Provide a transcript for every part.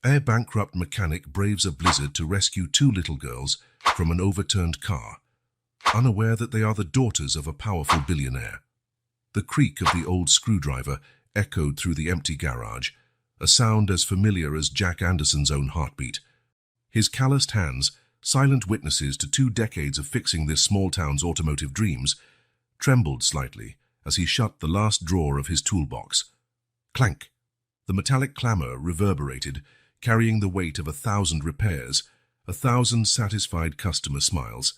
A bankrupt mechanic braves a blizzard to rescue two little girls from an overturned car, unaware that they are the daughters of a powerful billionaire. The creak of the old screwdriver echoed through the empty garage, a sound as familiar as Jack Anderson's own heartbeat. His calloused hands, silent witnesses to 2 decades of fixing this small town's automotive dreams, trembled slightly as he shut the last drawer of his toolbox. Clank! The metallic clamor reverberated, carrying the weight of 1,000 repairs, 1,000 satisfied customer smiles,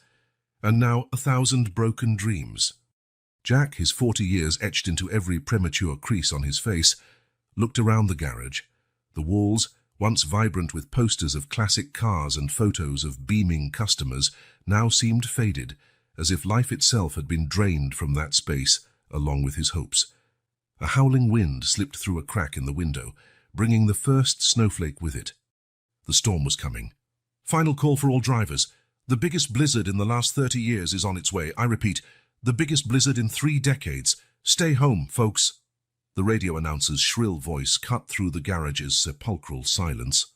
and now 1,000 broken dreams. Jack, his 40 years etched into every premature crease on his face, looked around the garage. The walls, once vibrant with posters of classic cars and photos of beaming customers, now seemed faded, as if life itself had been drained from that space, along with his hopes. A howling wind slipped through a crack in the window, bringing the first snowflake with it. The storm was coming. Final call for all drivers. The biggest blizzard in the last 30 years is on its way. I repeat, the biggest blizzard in 3 decades. Stay home, folks. The radio announcer's shrill voice cut through the garage's sepulchral silence.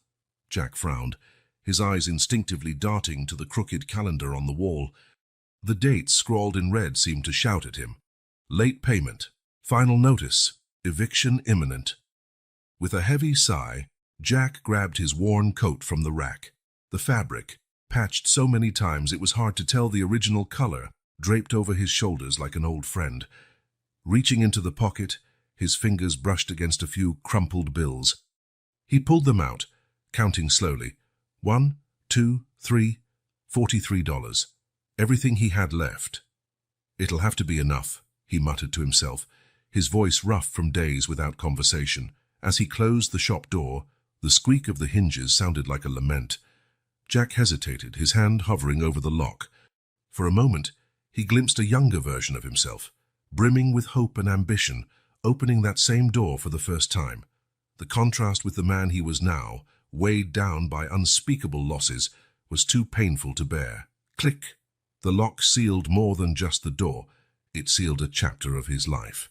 Jack frowned, his eyes instinctively darting to the crooked calendar on the wall. The dates scrawled in red seemed to shout at him. Late payment. Final notice. Eviction imminent. With a heavy sigh, Jack grabbed his worn coat from the rack. The fabric, patched so many times it was hard to tell the original color, draped over his shoulders like an old friend. Reaching into the pocket, his fingers brushed against a few crumpled bills. He pulled them out, counting slowly. 1, 2, 3, $43. Everything he had left. It'll have to be enough, he muttered to himself, his voice rough from days without conversation. As he closed the shop door, the squeak of the hinges sounded like a lament. Jack hesitated, his hand hovering over the lock. For a moment, he glimpsed a younger version of himself, brimming with hope and ambition, opening that same door for the first time. The contrast with the man he was now, weighed down by unspeakable losses, was too painful to bear. Click! The lock sealed more than just the door. It sealed a chapter of his life.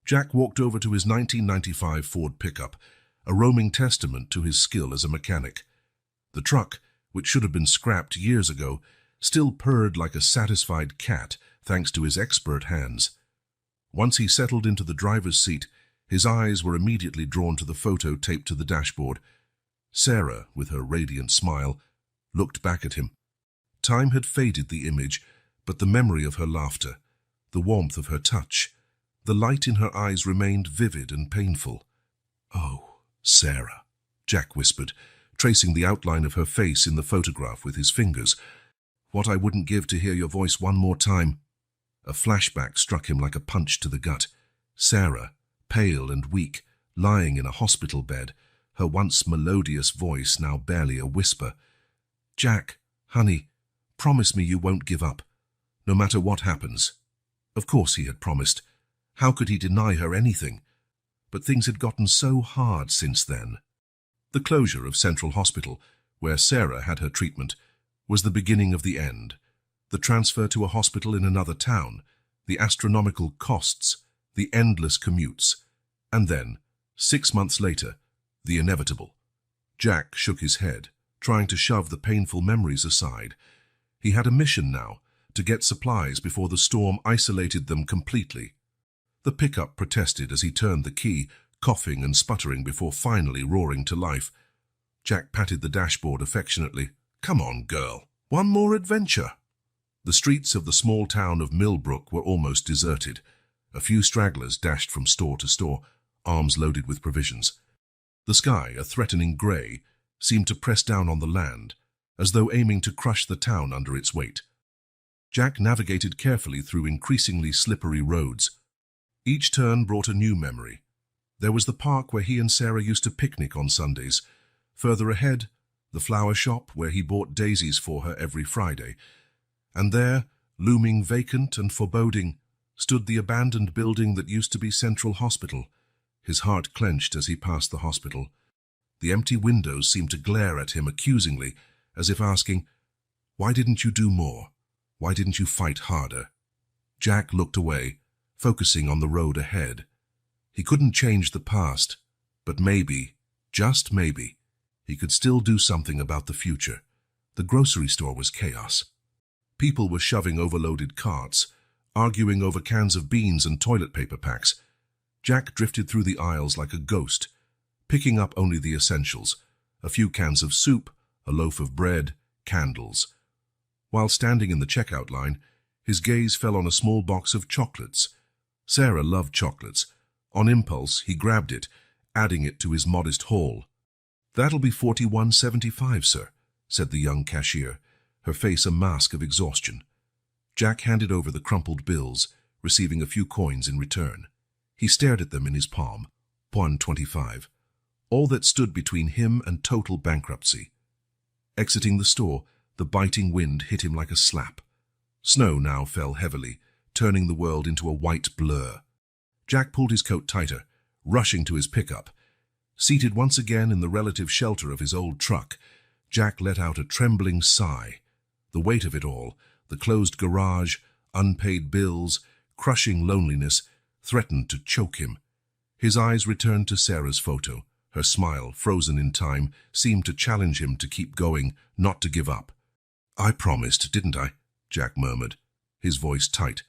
Jack walked over to his 1995 Ford pickup, a roaming testament to his skill as a mechanic. The truck, which should have been scrapped years ago, still purred like a satisfied cat thanks to his expert hands. Once he settled into the driver's seat, his eyes were immediately drawn to the photo taped to the dashboard. Sarah, with her radiant smile, looked back at him. Time had faded the image, but the memory of her laughter, the warmth of her touch, the light in her eyes remained vivid and painful. "Oh, Sarah," Jack whispered, tracing the outline of her face in the photograph with his fingers. "What I wouldn't give to hear your voice one more time." A flashback struck him like a punch to the gut. Sarah, pale and weak, lying in a hospital bed, her once melodious voice now barely a whisper. "Jack, honey, promise me you won't give up, no matter what happens." Of course he had promised. How could he deny her anything? But things had gotten so hard since then. The closure of Central Hospital, where Sarah had her treatment, was the beginning of the end. The transfer to a hospital in another town, the astronomical costs, the endless commutes, and then, 6 months later, the inevitable. Jack shook his head, trying to shove the painful memories aside. He had a mission now, to get supplies before the storm isolated them completely. The pickup protested as he turned the key, coughing and sputtering before finally roaring to life. Jack patted the dashboard affectionately. "Come on, girl. One more adventure." The streets of the small town of Millbrook were almost deserted. A few stragglers dashed from store to store, arms loaded with provisions. The sky, a threatening grey, seemed to press down on the land, as though aiming to crush the town under its weight. Jack navigated carefully through increasingly slippery roads. Each turn brought a new memory. There was the park where he and Sarah used to picnic on Sundays. Further ahead, the flower shop where he bought daisies for her every Friday. And there, looming vacant and foreboding, stood the abandoned building that used to be Central Hospital. His heart clenched as he passed the hospital. The empty windows seemed to glare at him accusingly, as if asking, "Why didn't you do more? Why didn't you fight harder?" Jack looked away, focusing on the road ahead. He couldn't change the past, but maybe, just maybe, He could still do something about the future. The grocery store was chaos. People were shoving overloaded carts, arguing over cans of beans and toilet paper packs. Jack drifted through the aisles like a ghost, picking up only the essentials: a few cans of soup, a loaf of bread, candles. While standing in the checkout line, his gaze fell on a small box of chocolates. Sarah loved chocolates. On impulse, he grabbed it, adding it to his modest haul. "That'll be $41.75, sir," said the young cashier, her face a mask of exhaustion. Jack handed over the crumpled bills, receiving a few coins in return. He stared at them in his palm. $1.25. All that stood between him and total bankruptcy. Exiting the store, the biting wind hit him like a slap. Snow now fell heavily, turning the world into a white blur. Jack pulled his coat tighter, rushing to his pickup. Seated once again in the relative shelter of his old truck, Jack let out a trembling sigh. The weight of it all, the closed garage, unpaid bills, crushing loneliness, threatened to choke him. His eyes returned to Sarah's photo. Her smile, frozen in time, seemed to challenge him to keep going, not to give up. "I promised, didn't I?" Jack murmured, his voice tight.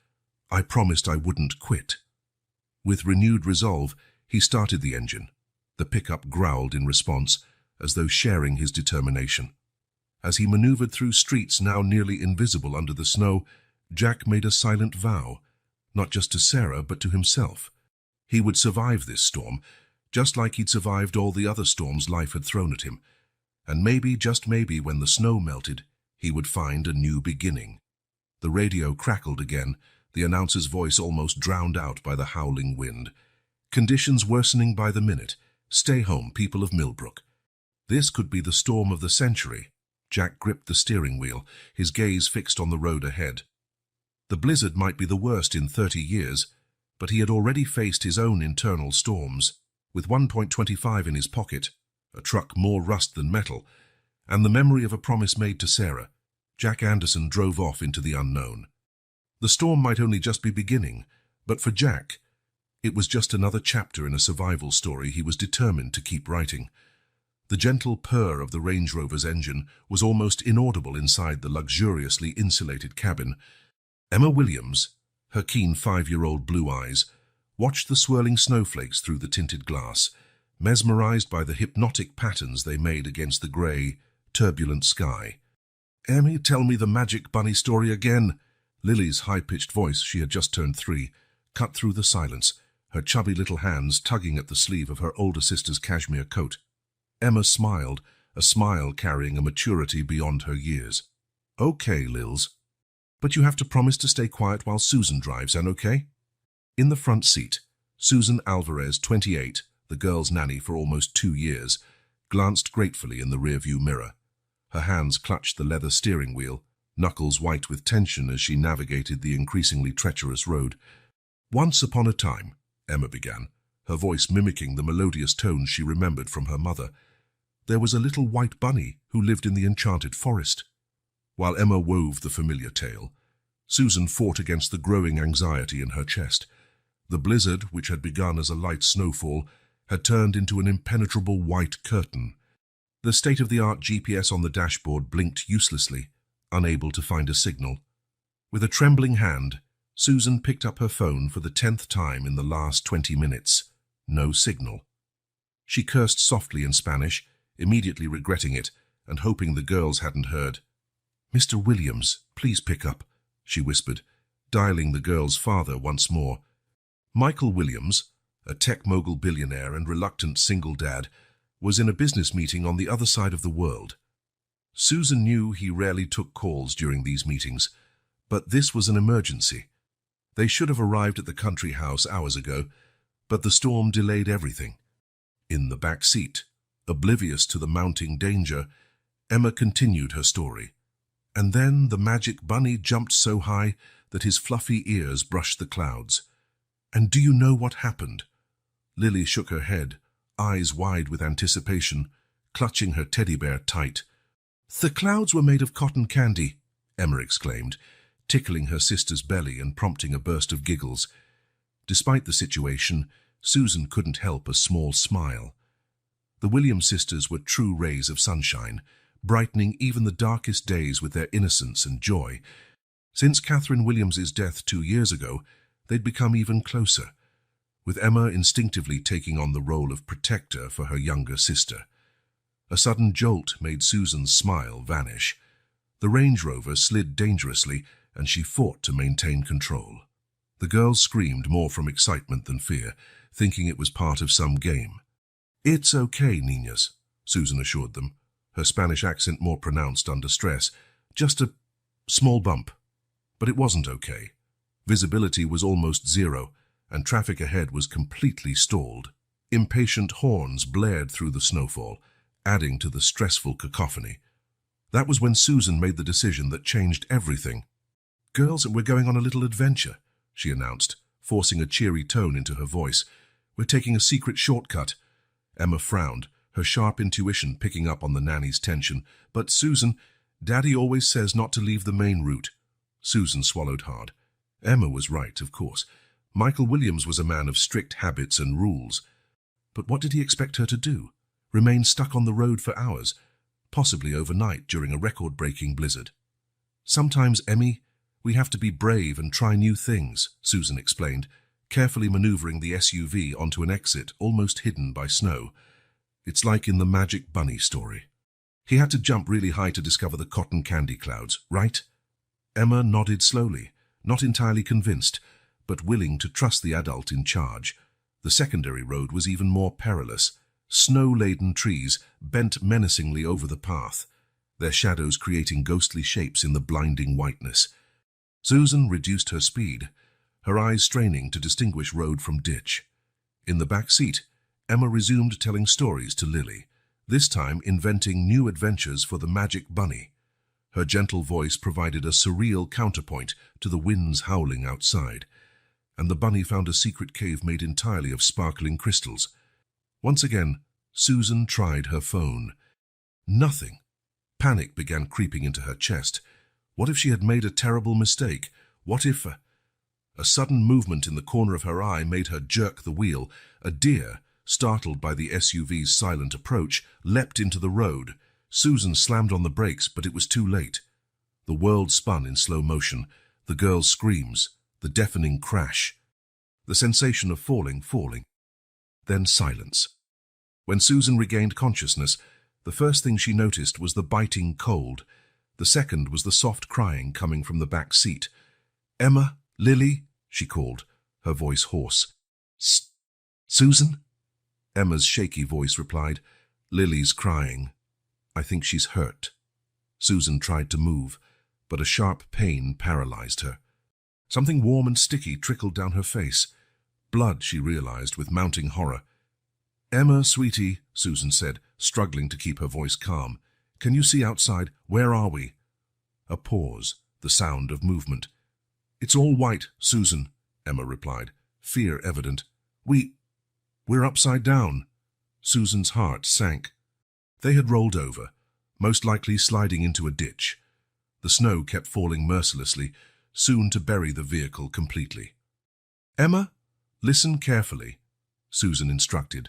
"I promised I wouldn't quit." With renewed resolve, he started the engine. The pickup growled in response, as though sharing his determination. As he maneuvered through streets now nearly invisible under the snow, Jack made a silent vow, not just to Sarah but to himself. He would survive this storm, just like he'd survived all the other storms life had thrown at him. And maybe, just maybe, when the snow melted, he would find a new beginning. The radio crackled again, the announcer's voice almost drowned out by the howling wind. "Conditions worsening by the minute. Stay home, people of Millbrook." This could be the storm of the century. Jack gripped the steering wheel, his gaze fixed on the road ahead. The blizzard might be the worst in 30 years, but he had already faced his own internal storms. With $1.25 in his pocket, a truck more rust than metal, and the memory of a promise made to Sarah, Jack Anderson drove off into the unknown. The storm might only just be beginning, but for Jack, it was just another chapter in a survival story he was determined to keep writing. The gentle purr of the Range Rover's engine was almost inaudible inside the luxuriously insulated cabin. Emma Williams, her keen 5-year-old blue eyes, watched the swirling snowflakes through the tinted glass, mesmerized by the hypnotic patterns they made against the grey, turbulent sky. "Emmy, tell me the magic bunny story again." Lily's high-pitched voice, she had just turned 3, cut through the silence, her chubby little hands tugging at the sleeve of her older sister's cashmere coat. Emma smiled, a smile carrying a maturity beyond her years. "Okay, Lils. But you have to promise to stay quiet while Susan drives, and okay?" In the front seat, Susan Alvarez, 28, the girl's nanny for almost 2 years, glanced gratefully in the rearview mirror. Her hands clutched the leather steering wheel, knuckles white with tension as she navigated the increasingly treacherous road. "Once upon a time," Emma began, her voice mimicking the melodious tones she remembered from her mother, "there was a little white bunny who lived in the enchanted forest." While Emma wove the familiar tale, Susan fought against the growing anxiety in her chest. The blizzard, which had begun as a light snowfall, had turned into an impenetrable white curtain. The state-of-the-art GPS on the dashboard blinked uselessly, unable to find a signal. With a trembling hand, Susan picked up her phone for the 10th time in the last 20 minutes. No signal. She cursed softly in Spanish, immediately regretting it and hoping the girls hadn't heard. "Mr. Williams, please pick up," she whispered, dialing the girl's father once more. Michael Williams, a tech mogul billionaire and reluctant single dad, was in a business meeting on the other side of the world. Susan knew he rarely took calls during these meetings, but this was an emergency. They should have arrived at the country house hours ago, but the storm delayed everything. In the back seat, oblivious to the mounting danger, Emma continued her story. And then the magic bunny jumped so high that his fluffy ears brushed the clouds. And do you know what happened? Lily shook her head, eyes wide with anticipation, clutching her teddy bear tight. "The clouds were made of cotton candy," Emma exclaimed, tickling her sister's belly and prompting a burst of giggles. Despite the situation, Susan couldn't help a small smile. The Williams sisters were true rays of sunshine, brightening even the darkest days with their innocence and joy. Since Catherine Williams's death 2 years ago, they'd become even closer, with Emma instinctively taking on the role of protector for her younger sister. A sudden jolt made Susan's smile vanish. The Range Rover slid dangerously, and she fought to maintain control. The girls screamed more from excitement than fear, thinking it was part of some game. "It's okay, niñas," Susan assured them, her Spanish accent more pronounced under stress. "Just a small bump." But it wasn't okay. Visibility was almost zero, and traffic ahead was completely stalled. Impatient horns blared through the snowfall, adding to the stressful cacophony. That was when Susan made the decision that changed everything. "Girls, we're going on a little adventure," she announced, forcing a cheery tone into her voice. "We're taking a secret shortcut." Emma frowned, her sharp intuition picking up on the nanny's tension. "But Susan, Daddy always says not to leave the main route." Susan swallowed hard. Emma was right, of course. Michael Williams was a man of strict habits and rules. But what did he expect her to do? Remain stuck on the road for hours, possibly overnight during a record-breaking blizzard? "Sometimes, Emmy, we have to be brave and try new things," Susan explained, carefully maneuvering the SUV onto an exit almost hidden by snow. "It's like in the Magic Bunny story. He had to jump really high to discover the cotton candy clouds, right?" Emma nodded slowly, not entirely convinced, but willing to trust the adult in charge. The secondary road was even more perilous. Snow-laden trees bent menacingly over the path, their shadows creating ghostly shapes in the blinding whiteness. Susan reduced her speed, her eyes straining to distinguish road from ditch. In the back seat, Emma resumed telling stories to Lily, this time inventing new adventures for the Magic Bunny. Her gentle voice provided a surreal counterpoint to the winds howling outside, and the bunny found a secret cave made entirely of sparkling crystals. Once again, Susan tried her phone. Nothing. Panic began creeping into her chest. What if she had made a terrible mistake? What if... A sudden movement in the corner of her eye made her jerk the wheel. A deer, startled by the SUV's silent approach, leapt into the road. Susan slammed on the brakes, but it was too late. The world spun in slow motion, the girl's screams, the deafening crash, the sensation of falling. Then silence. When Susan regained consciousness, the first thing she noticed was the biting cold. The second was the soft crying coming from the back seat. "Emma? Lily?" she called, her voice hoarse. "Susan?" Emma's shaky voice replied. "Lily's crying. I think she's hurt." Susan tried to move, but a sharp pain paralyzed her. Something warm and sticky trickled down her face. Blood, she realized with mounting horror. "Emma, sweetie," Susan said, struggling to keep her voice calm. "Can you see outside? Where are we?" A pause, the sound of movement. "It's all white, Susan," Emma replied, fear evident. We're upside down." Susan's heart sank. They had rolled over, most likely sliding into a ditch. The snow kept falling mercilessly, soon to bury the vehicle completely. "Emma, listen carefully," Susan instructed,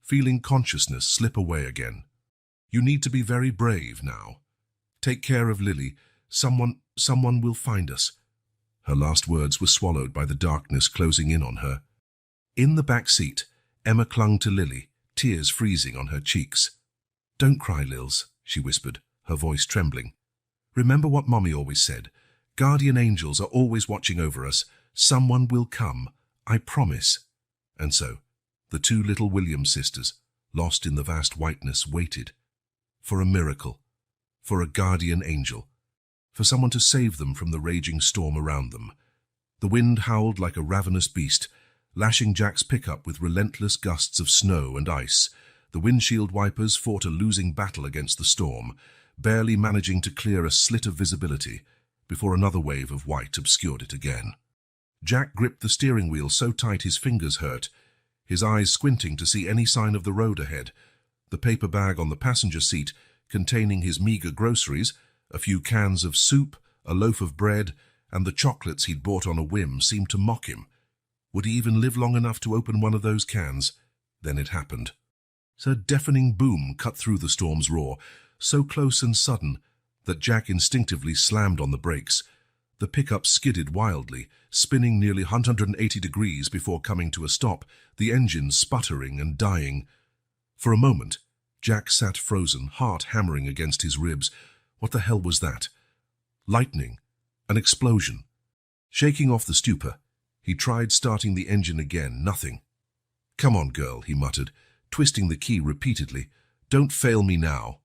feeling consciousness slip away again. "You need to be very brave now. Take care of Lily. Someone will find us." Her last words were swallowed by the darkness closing in on her. In the back seat, Emma clung to Lily, tears freezing on her cheeks. "Don't cry, Lils," she whispered, her voice trembling. "Remember what Mommy always said. Guardian angels are always watching over us. Someone will come, I promise." And so, the two little Williams sisters, lost in the vast whiteness, waited. For a miracle. For a guardian angel. For someone to save them from the raging storm around them. The wind howled like a ravenous beast, lashing Jack's pickup with relentless gusts of snow and ice. The windshield wipers fought a losing battle against the storm, barely managing to clear a slit of visibility before another wave of white obscured it again. Jack gripped the steering wheel so tight his fingers hurt, his eyes squinting to see any sign of the road ahead. The paper bag on the passenger seat, containing his meager groceries, a few cans of soup, a loaf of bread, and the chocolates he'd bought on a whim, seemed to mock him. Would he even live long enough to open one of those cans? Then it happened. A deafening boom cut through the storm's roar, so close and sudden that Jack instinctively slammed on the brakes. The pickup skidded wildly, spinning nearly 180 degrees before coming to a stop, the engine sputtering and dying. For a moment, Jack sat frozen, heart hammering against his ribs. What the hell was that? Lightning. An explosion. Shaking off the stupor, he tried starting the engine again. Nothing. "Come on, girl," he muttered, twisting the key repeatedly. "Don't fail me now."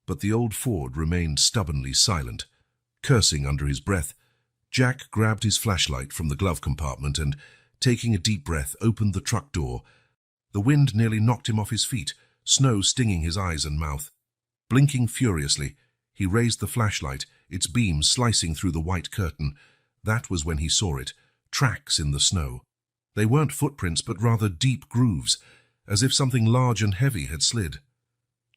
But the old Ford remained stubbornly silent. Cursing under his breath, Jack grabbed his flashlight from the glove compartment and, taking a deep breath, opened the truck door. The wind nearly knocked him off his feet, snow stinging his eyes and mouth. Blinking furiously, he raised the flashlight, its beam slicing through the white curtain. That was when he saw it, tracks in the snow. They weren't footprints, but rather deep grooves, as if something large and heavy had slid.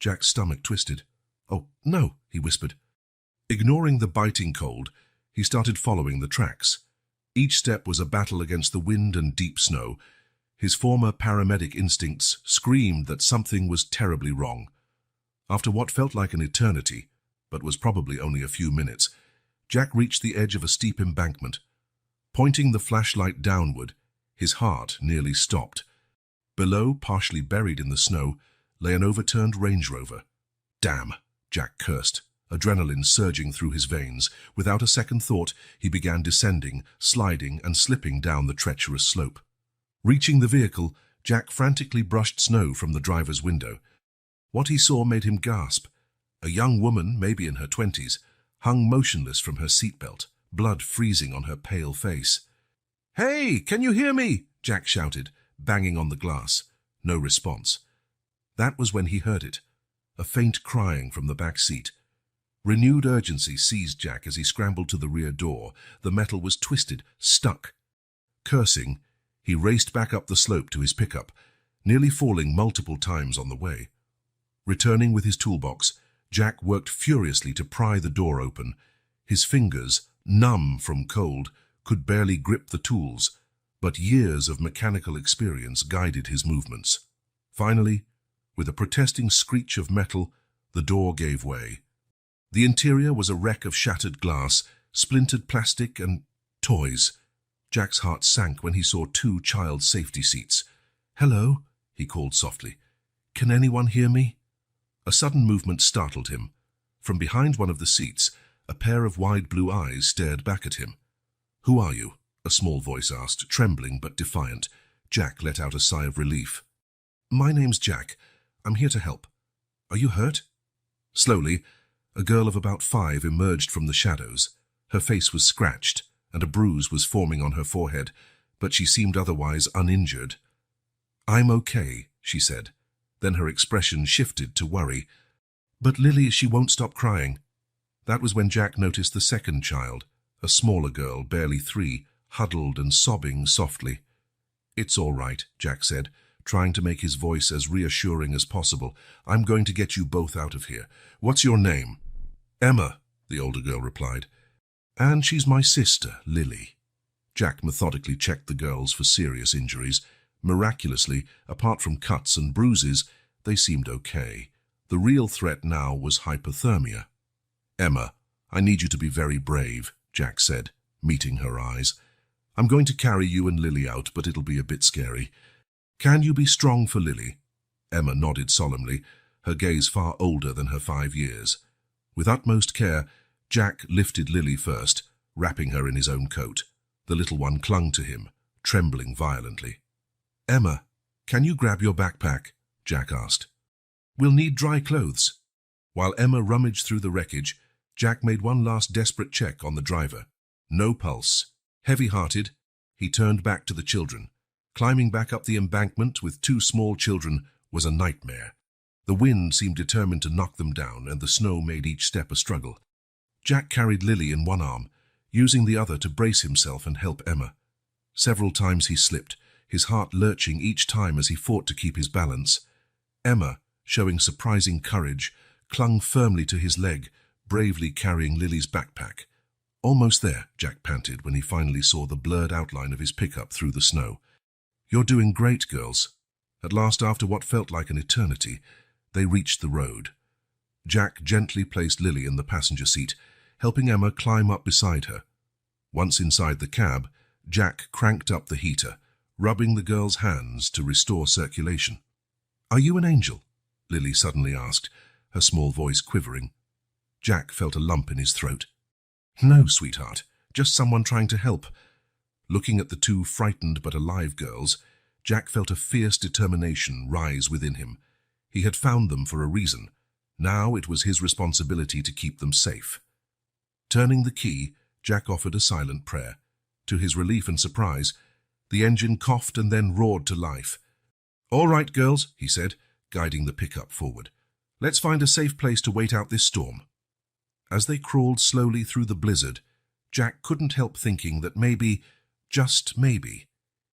Jack's stomach twisted. "Oh, no," he whispered. Ignoring the biting cold, he started following the tracks. Each step was a battle against the wind and deep snow. His former paramedic instincts screamed that something was terribly wrong. After what felt like an eternity, but was probably only a few minutes, Jack reached the edge of a steep embankment. Pointing the flashlight downward, his heart nearly stopped. Below, partially buried in the snow, lay an overturned Range Rover. "Damn," Jack cursed, adrenaline surging through his veins. Without a second thought, he began descending, sliding, and slipping down the treacherous slope. Reaching the vehicle, Jack frantically brushed snow from the driver's window. What he saw made him gasp. A young woman, maybe in her 20s, hung motionless from her seatbelt, blood freezing on her pale face. "Hey, can you hear me?" Jack shouted, banging on the glass. No response. That was when he heard it, a faint crying from the back seat. Renewed urgency seized Jack as he scrambled to the rear door. The metal was twisted, stuck. Cursing, he raced back up the slope to his pickup, nearly falling multiple times on the way. Returning with his toolbox, Jack worked furiously to pry the door open. His fingers, numb from cold, could barely grip the tools, but years of mechanical experience guided his movements. Finally, with a protesting screech of metal, the door gave way. The interior was a wreck of shattered glass, splintered plastic, and toys. Jack's heart sank when he saw 2 child safety seats. "Hello," he called softly. "Can anyone hear me?" A sudden movement startled him. From behind one of the seats, a pair of wide blue eyes stared back at him. "Who are you?" a small voice asked, trembling but defiant. Jack let out a sigh of relief. "My name's Jack. I'm here to help. Are you hurt?" Slowly, a girl of about 5 emerged from the shadows. Her face was scratched, and a bruise was forming on her forehead, but she seemed otherwise uninjured. "I'm okay," she said. Then her expression shifted to worry. "But Lily, she won't stop crying." That was when Jack noticed the second child, a smaller girl, barely 3, huddled and sobbing softly. "It's all right," Jack said, trying to make his voice as reassuring as possible. "I'm going to get you both out of here. What's your name?" "Emma," the older girl replied. "And she's my sister, Lily." Jack methodically checked the girls for serious injuries. Miraculously, apart from cuts and bruises, they seemed okay. The real threat now was hypothermia. "Emma, I need you to be very brave," Jack said, meeting her eyes. "I'm going to carry you and Lily out, but it'll be a bit scary. Can you be strong for Lily?" Emma nodded solemnly, her gaze far older than her 5 years. With utmost care, Jack lifted Lily first, wrapping her in his own coat. The little one clung to him, trembling violently. "Emma, can you grab your backpack?" Jack asked. "We'll need dry clothes." While Emma rummaged through the wreckage, Jack made one last desperate check on the driver. No pulse. Heavy-hearted, he turned back to the children. Climbing back up the embankment with 2 small children was a nightmare. The wind seemed determined to knock them down, and the snow made each step a struggle. Jack carried Lily in one arm, using the other to brace himself and help Emma. Several times he slipped, his heart lurching each time as he fought to keep his balance. Emma, showing surprising courage, clung firmly to his leg, bravely carrying Lily's backpack. "Almost there," Jack panted when he finally saw the blurred outline of his pickup through the snow. "You're doing great, girls." At last, after what felt like an eternity, they reached the road. Jack gently placed Lily in the passenger seat, helping Emma climb up beside her. Once inside the cab, Jack cranked up the heater, rubbing the girl's hands to restore circulation. "Are you an angel?" Lily suddenly asked, her small voice quivering. Jack felt a lump in his throat. "No, sweetheart, just someone trying to help." Looking at the two frightened but alive girls, Jack felt a fierce determination rise within him. He had found them for a reason. Now it was his responsibility to keep them safe. Turning the key, Jack offered a silent prayer. To his relief and surprise, the engine coughed and then roared to life. "All right, girls," he said, guiding the pickup forward. "Let's find a safe place to wait out this storm." As they crawled slowly through the blizzard, Jack couldn't help thinking that maybe, just maybe,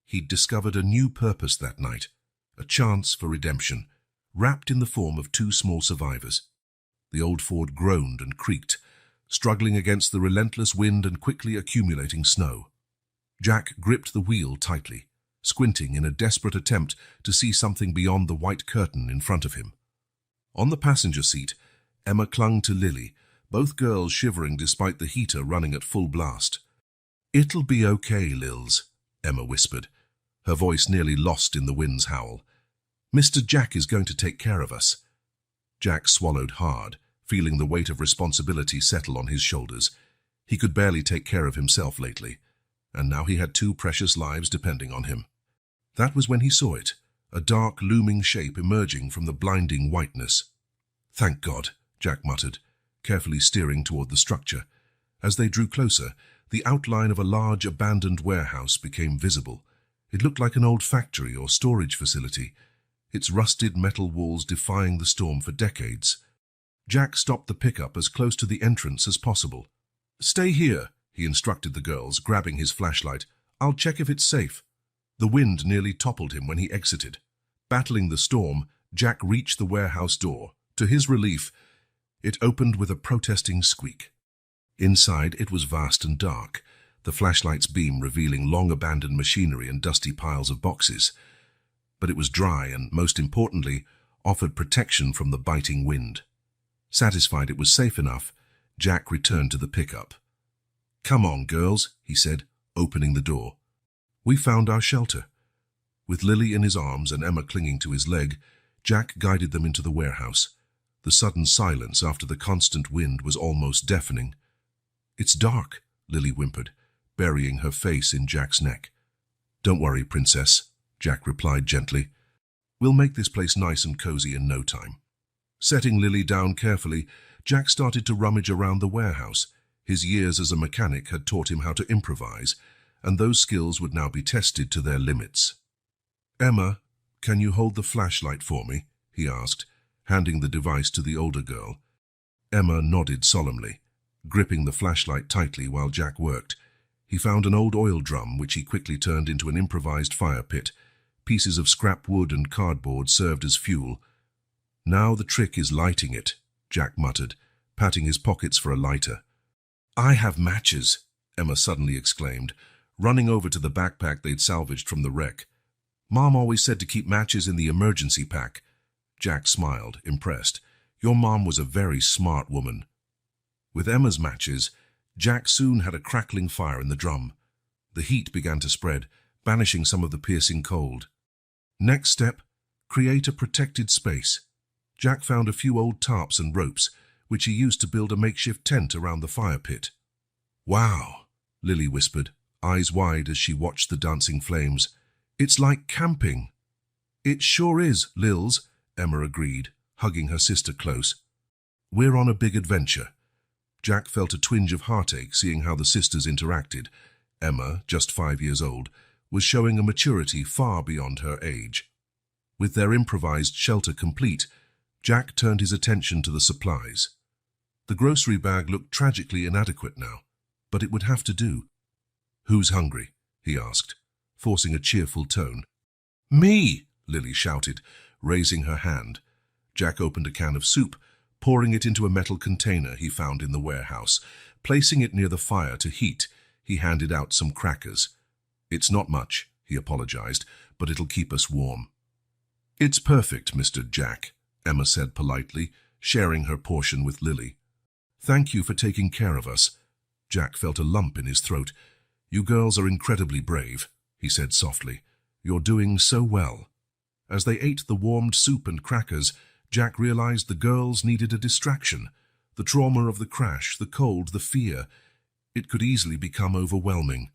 he'd discovered a new purpose that night, a chance for redemption, wrapped in the form of two small survivors. The old Ford groaned and creaked, struggling against the relentless wind and quickly accumulating snow. Jack gripped the wheel tightly, squinting in a desperate attempt to see something beyond the white curtain in front of him. On the passenger seat, Emma clung to Lily, both girls shivering despite the heater running at full blast. "It'll be okay, Lils," Emma whispered, her voice nearly lost in the wind's howl. "Mr. Jack is going to take care of us." Jack swallowed hard, feeling the weight of responsibility settle on his shoulders. He could barely take care of himself lately, and now he had two precious lives depending on him. That was when he saw it, a dark, looming shape emerging from the blinding whiteness. "Thank God," Jack muttered, carefully steering toward the structure. As they drew closer, the outline of a large abandoned warehouse became visible. It looked like an old factory or storage facility, its rusted metal walls defying the storm for decades. Jack stopped the pickup as close to the entrance as possible. "Stay here," he instructed the girls, grabbing his flashlight. "I'll check if it's safe." The wind nearly toppled him when he exited. Battling the storm, Jack reached the warehouse door. To his relief, it opened with a protesting squeak. Inside, it was vast and dark, the flashlight's beam revealing long-abandoned machinery and dusty piles of boxes. But it was dry and, most importantly, offered protection from the biting wind. Satisfied it was safe enough, Jack returned to the pickup. "Come on, girls," he said, opening the door. "We found our shelter." With Lily in his arms and Emma clinging to his leg, Jack guided them into the warehouse. The sudden silence after the constant wind was almost deafening. "It's dark," Lily whimpered, burying her face in Jack's neck. "Don't worry, Princess," Jack replied gently. "We'll make this place nice and cozy in no time." Setting Lily down carefully, Jack started to rummage around the warehouse. His years as a mechanic had taught him how to improvise, and those skills would now be tested to their limits. "Emma, can you hold the flashlight for me?" he asked, handing the device to the older girl. Emma nodded solemnly, gripping the flashlight tightly while Jack worked. He found an old oil drum, which he quickly turned into an improvised fire pit. Pieces of scrap wood and cardboard served as fuel. "Now the trick is lighting it," Jack muttered, patting his pockets for a lighter. "I have matches," Emma suddenly exclaimed, running over to the backpack they'd salvaged from the wreck. "Mom always said to keep matches in the emergency pack." Jack smiled, impressed. "Your mom was a very smart woman." With Emma's matches, Jack soon had a crackling fire in the drum. The heat began to spread, banishing some of the piercing cold. Next step, create a protected space. Jack found a few old tarps and ropes, which he used to build a makeshift tent around the fire pit. "Wow," Lily whispered, eyes wide as she watched the dancing flames. "It's like camping." "It sure is, Lils," Emma agreed, hugging her sister close. "We're on a big adventure." Jack felt a twinge of heartache seeing how the sisters interacted. Emma, just 5 years old, was showing a maturity far beyond her age. With their improvised shelter complete, Jack turned his attention to the supplies. The grocery bag looked tragically inadequate now, but it would have to do. "Who's hungry?" he asked, forcing a cheerful tone. "Me!" Lily shouted, raising her hand. Jack opened a can of soup, pouring it into a metal container he found in the warehouse. Placing it near the fire to heat, he handed out some crackers. "It's not much," he apologized, "but it'll keep us warm." It's perfect, Mr. Jack, Emma said politely, sharing her portion with Lily. Thank you for taking care of us. Jack felt a lump in his throat. You girls are incredibly brave, he said softly. You're doing so well. As they ate the warmed soup and crackers, Jack realized the girls needed a distraction. The trauma of the crash, the cold, the fear. It could easily become overwhelming.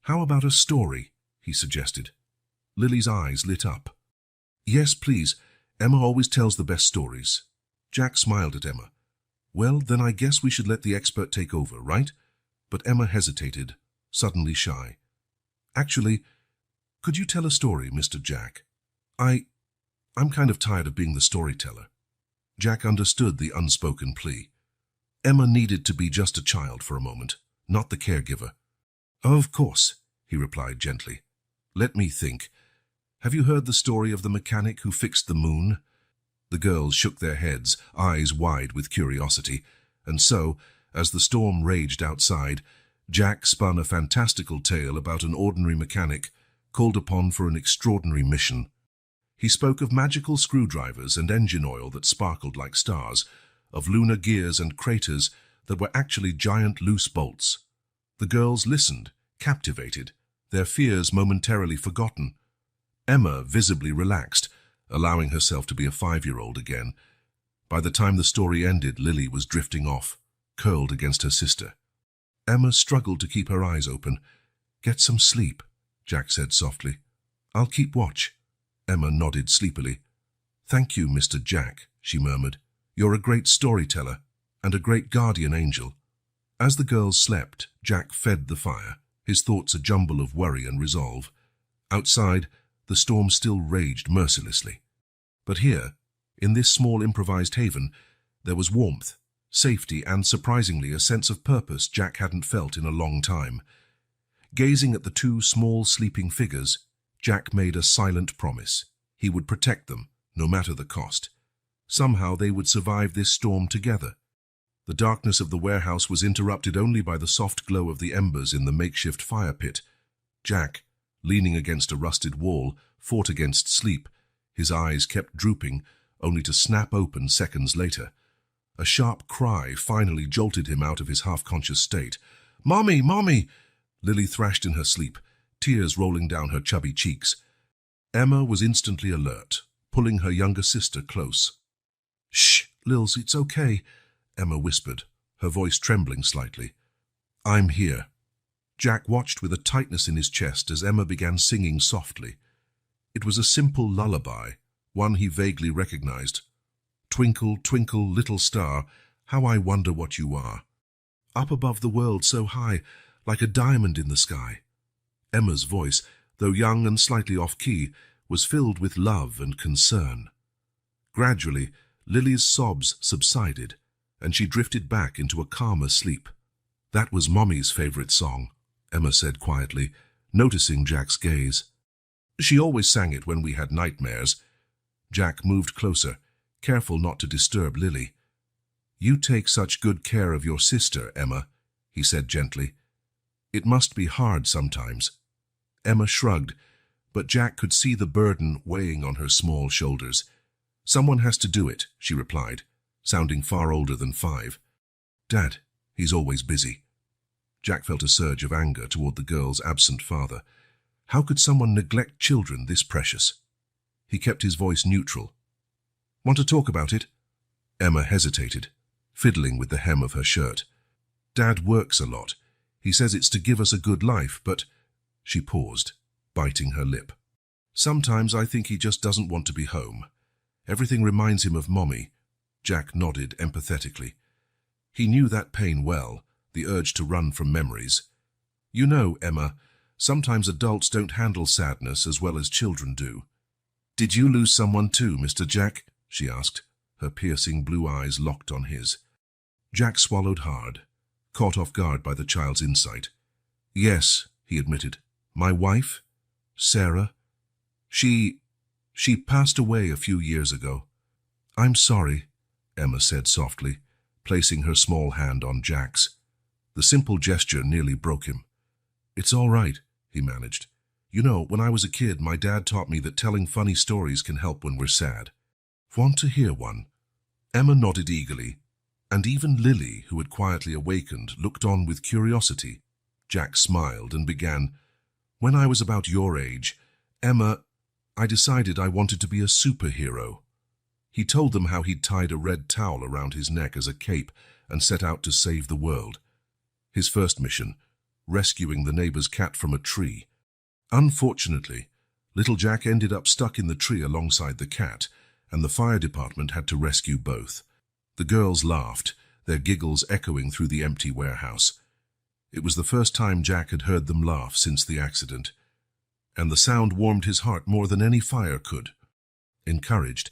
How about a story? He suggested. Lily's eyes lit up. Yes, please. Emma always tells the best stories. Jack smiled at Emma. Well, then I guess we should let the expert take over, right? But Emma hesitated, suddenly shy. Actually, could you tell a story, Mr. Jack? I'm kind of tired of being the storyteller. Jack understood the unspoken plea. Emma needed to be just a child for a moment, not the caregiver. Of course, he replied gently. Let me think. Have you heard the story of the mechanic who fixed the moon? The girls shook their heads, eyes wide with curiosity, and so, as the storm raged outside, Jack spun a fantastical tale about an ordinary mechanic called upon for an extraordinary mission. He spoke of magical screwdrivers and engine oil that sparkled like stars, of lunar gears and craters that were actually giant loose bolts. The girls listened, captivated, their fears momentarily forgotten. Emma visibly relaxed, allowing herself to be a 5-year-old again. By the time the story ended, Lily was drifting off, curled against her sister. Emma struggled to keep her eyes open. Get some sleep, Jack said softly. I'll keep watch. Emma nodded sleepily. Thank you, Mr. Jack, she murmured. You're a great storyteller and a great guardian angel. As the girls slept, Jack fed the fire, his thoughts a jumble of worry and resolve. Outside, the storm still raged mercilessly. But here, in this small improvised haven, there was warmth, safety, and surprisingly a sense of purpose Jack hadn't felt in a long time. Gazing at the two small sleeping figures, Jack made a silent promise. He would protect them, no matter the cost. Somehow they would survive this storm together. The darkness of the warehouse was interrupted only by the soft glow of the embers in the makeshift fire pit. Jack, leaning against a rusted wall, fought against sleep. His eyes kept drooping, only to snap open seconds later. A sharp cry finally jolted him out of his half-conscious state. "Mommy! Mommy!" Lily thrashed in her sleep, tears rolling down her chubby cheeks. Emma was instantly alert, pulling her younger sister close. "Shh, Lils, it's okay," Emma whispered, her voice trembling slightly. "I'm here." Jack watched with a tightness in his chest as Emma began singing softly. It was a simple lullaby, one he vaguely recognized. "Twinkle, twinkle, little star, how I wonder what you are. Up above the world so high, like a diamond in the sky." Emma's voice, though young and slightly off-key, was filled with love and concern. Gradually, Lily's sobs subsided, and she drifted back into a calmer sleep. "That was Mommy's favorite song," Emma said quietly, noticing Jack's gaze. "She always sang it when we had nightmares." Jack moved closer, careful not to disturb Lily. "You take such good care of your sister, Emma," he said gently. "It must be hard sometimes." Emma shrugged, but Jack could see the burden weighing on her small shoulders. "Someone has to do it," she replied, sounding far older than 5. "Dad, he's always busy." Jack felt a surge of anger toward the girl's absent father. How could someone neglect children this precious? He kept his voice neutral. "Want to talk about it?" Emma hesitated, fiddling with the hem of her shirt. "Dad works a lot. He says it's to give us a good life, but—" She paused, biting her lip. "Sometimes I think he just doesn't want to be home. Everything reminds him of Mommy." Jack nodded empathetically. He knew that pain well, the urge to run from memories. "You know, Emma, sometimes adults don't handle sadness as well as children do." "Did you lose someone too, Mr. Jack?" she asked, her piercing blue eyes locked on his. Jack swallowed hard, caught off guard by the child's insight. "Yes," he admitted. "My wife, Sarah, she passed away a few years ago." "I'm sorry," Emma said softly, placing her small hand on Jack's. The simple gesture nearly broke him. "It's all right," he managed. You know, when I was a kid, my dad taught me that telling funny stories can help when we're sad. Want to hear one? Emma nodded eagerly, and even Lily, who had quietly awakened, looked on with curiosity. Jack smiled and began, "When I was about your age, Emma, I decided I wanted to be a superhero." He told them how he'd tied a red towel around his neck as a cape and set out to save the world. His first mission, rescuing the neighbor's cat from a tree. Unfortunately, little Jack ended up stuck in the tree alongside the cat, and the fire department had to rescue both. The girls laughed, their giggles echoing through the empty warehouse. It was the first time Jack had heard them laugh since the accident, and the sound warmed his heart more than any fire could. Encouraged,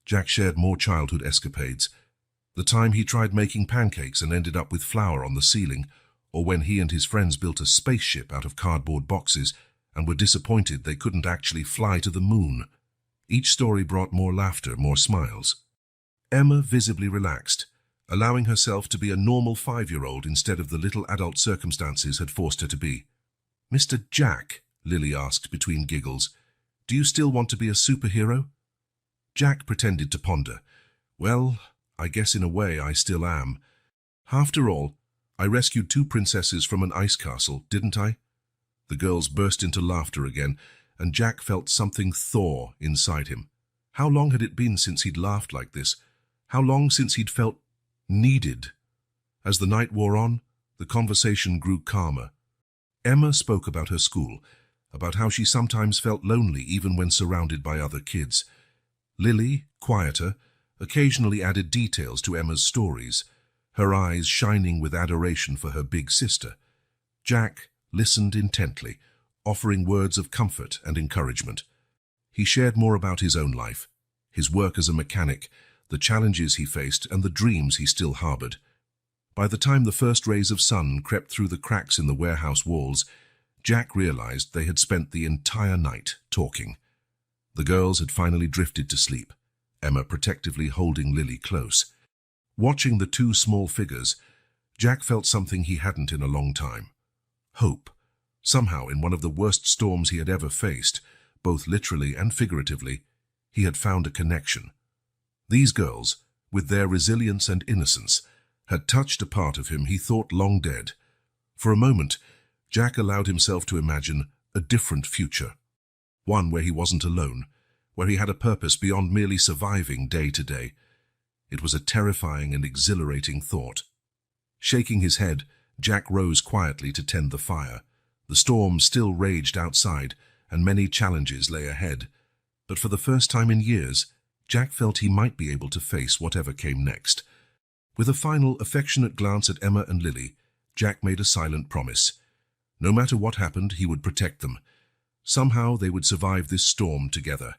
Jack shared more childhood escapades. The time he tried making pancakes and ended up with flour on the ceiling, or when he and his friends built a spaceship out of cardboard boxes and were disappointed they couldn't actually fly to the moon. Each story brought more laughter, more smiles. Emma visibly relaxed, allowing herself to be a normal 5-year-old instead of the little adult circumstances had forced her to be. "Mr. Jack," Lily asked between giggles, "do you still want to be a superhero?" Jack pretended to ponder. "Well, I guess in a way I still am. After all, I rescued 2 princesses from an ice castle, didn't I?" The girls burst into laughter again, and Jack felt something thaw inside him. How long had it been since he'd laughed like this? How long since he'd felt needed? As the night wore on, the conversation grew calmer. Emma spoke about her school, about how she sometimes felt lonely even when surrounded by other kids. Lily, quieter, occasionally added details to Emma's stories, her eyes shining with adoration for her big sister. Jack listened intently, offering words of comfort and encouragement. He shared more about his own life, his work as a mechanic, the challenges he faced, and the dreams he still harbored. By the time the first rays of sun crept through the cracks in the warehouse walls, Jack realized they had spent the entire night talking. The girls had finally drifted to sleep, Emma protectively holding Lily close. Watching the 2 small figures, Jack felt something he hadn't in a long time. Hope. Somehow, in one of the worst storms he had ever faced, both literally and figuratively, he had found a connection. These girls, with their resilience and innocence, had touched a part of him he thought long dead. For a moment, Jack allowed himself to imagine a different future. One where he wasn't alone, where he had a purpose beyond merely surviving day to day. It was a terrifying and exhilarating thought. Shaking his head, Jack rose quietly to tend the fire. The storm still raged outside, and many challenges lay ahead. But for the first time in years, Jack felt he might be able to face whatever came next. With a final affectionate glance at Emma and Lily, Jack made a silent promise. No matter what happened, he would protect them. Somehow they would survive this storm together.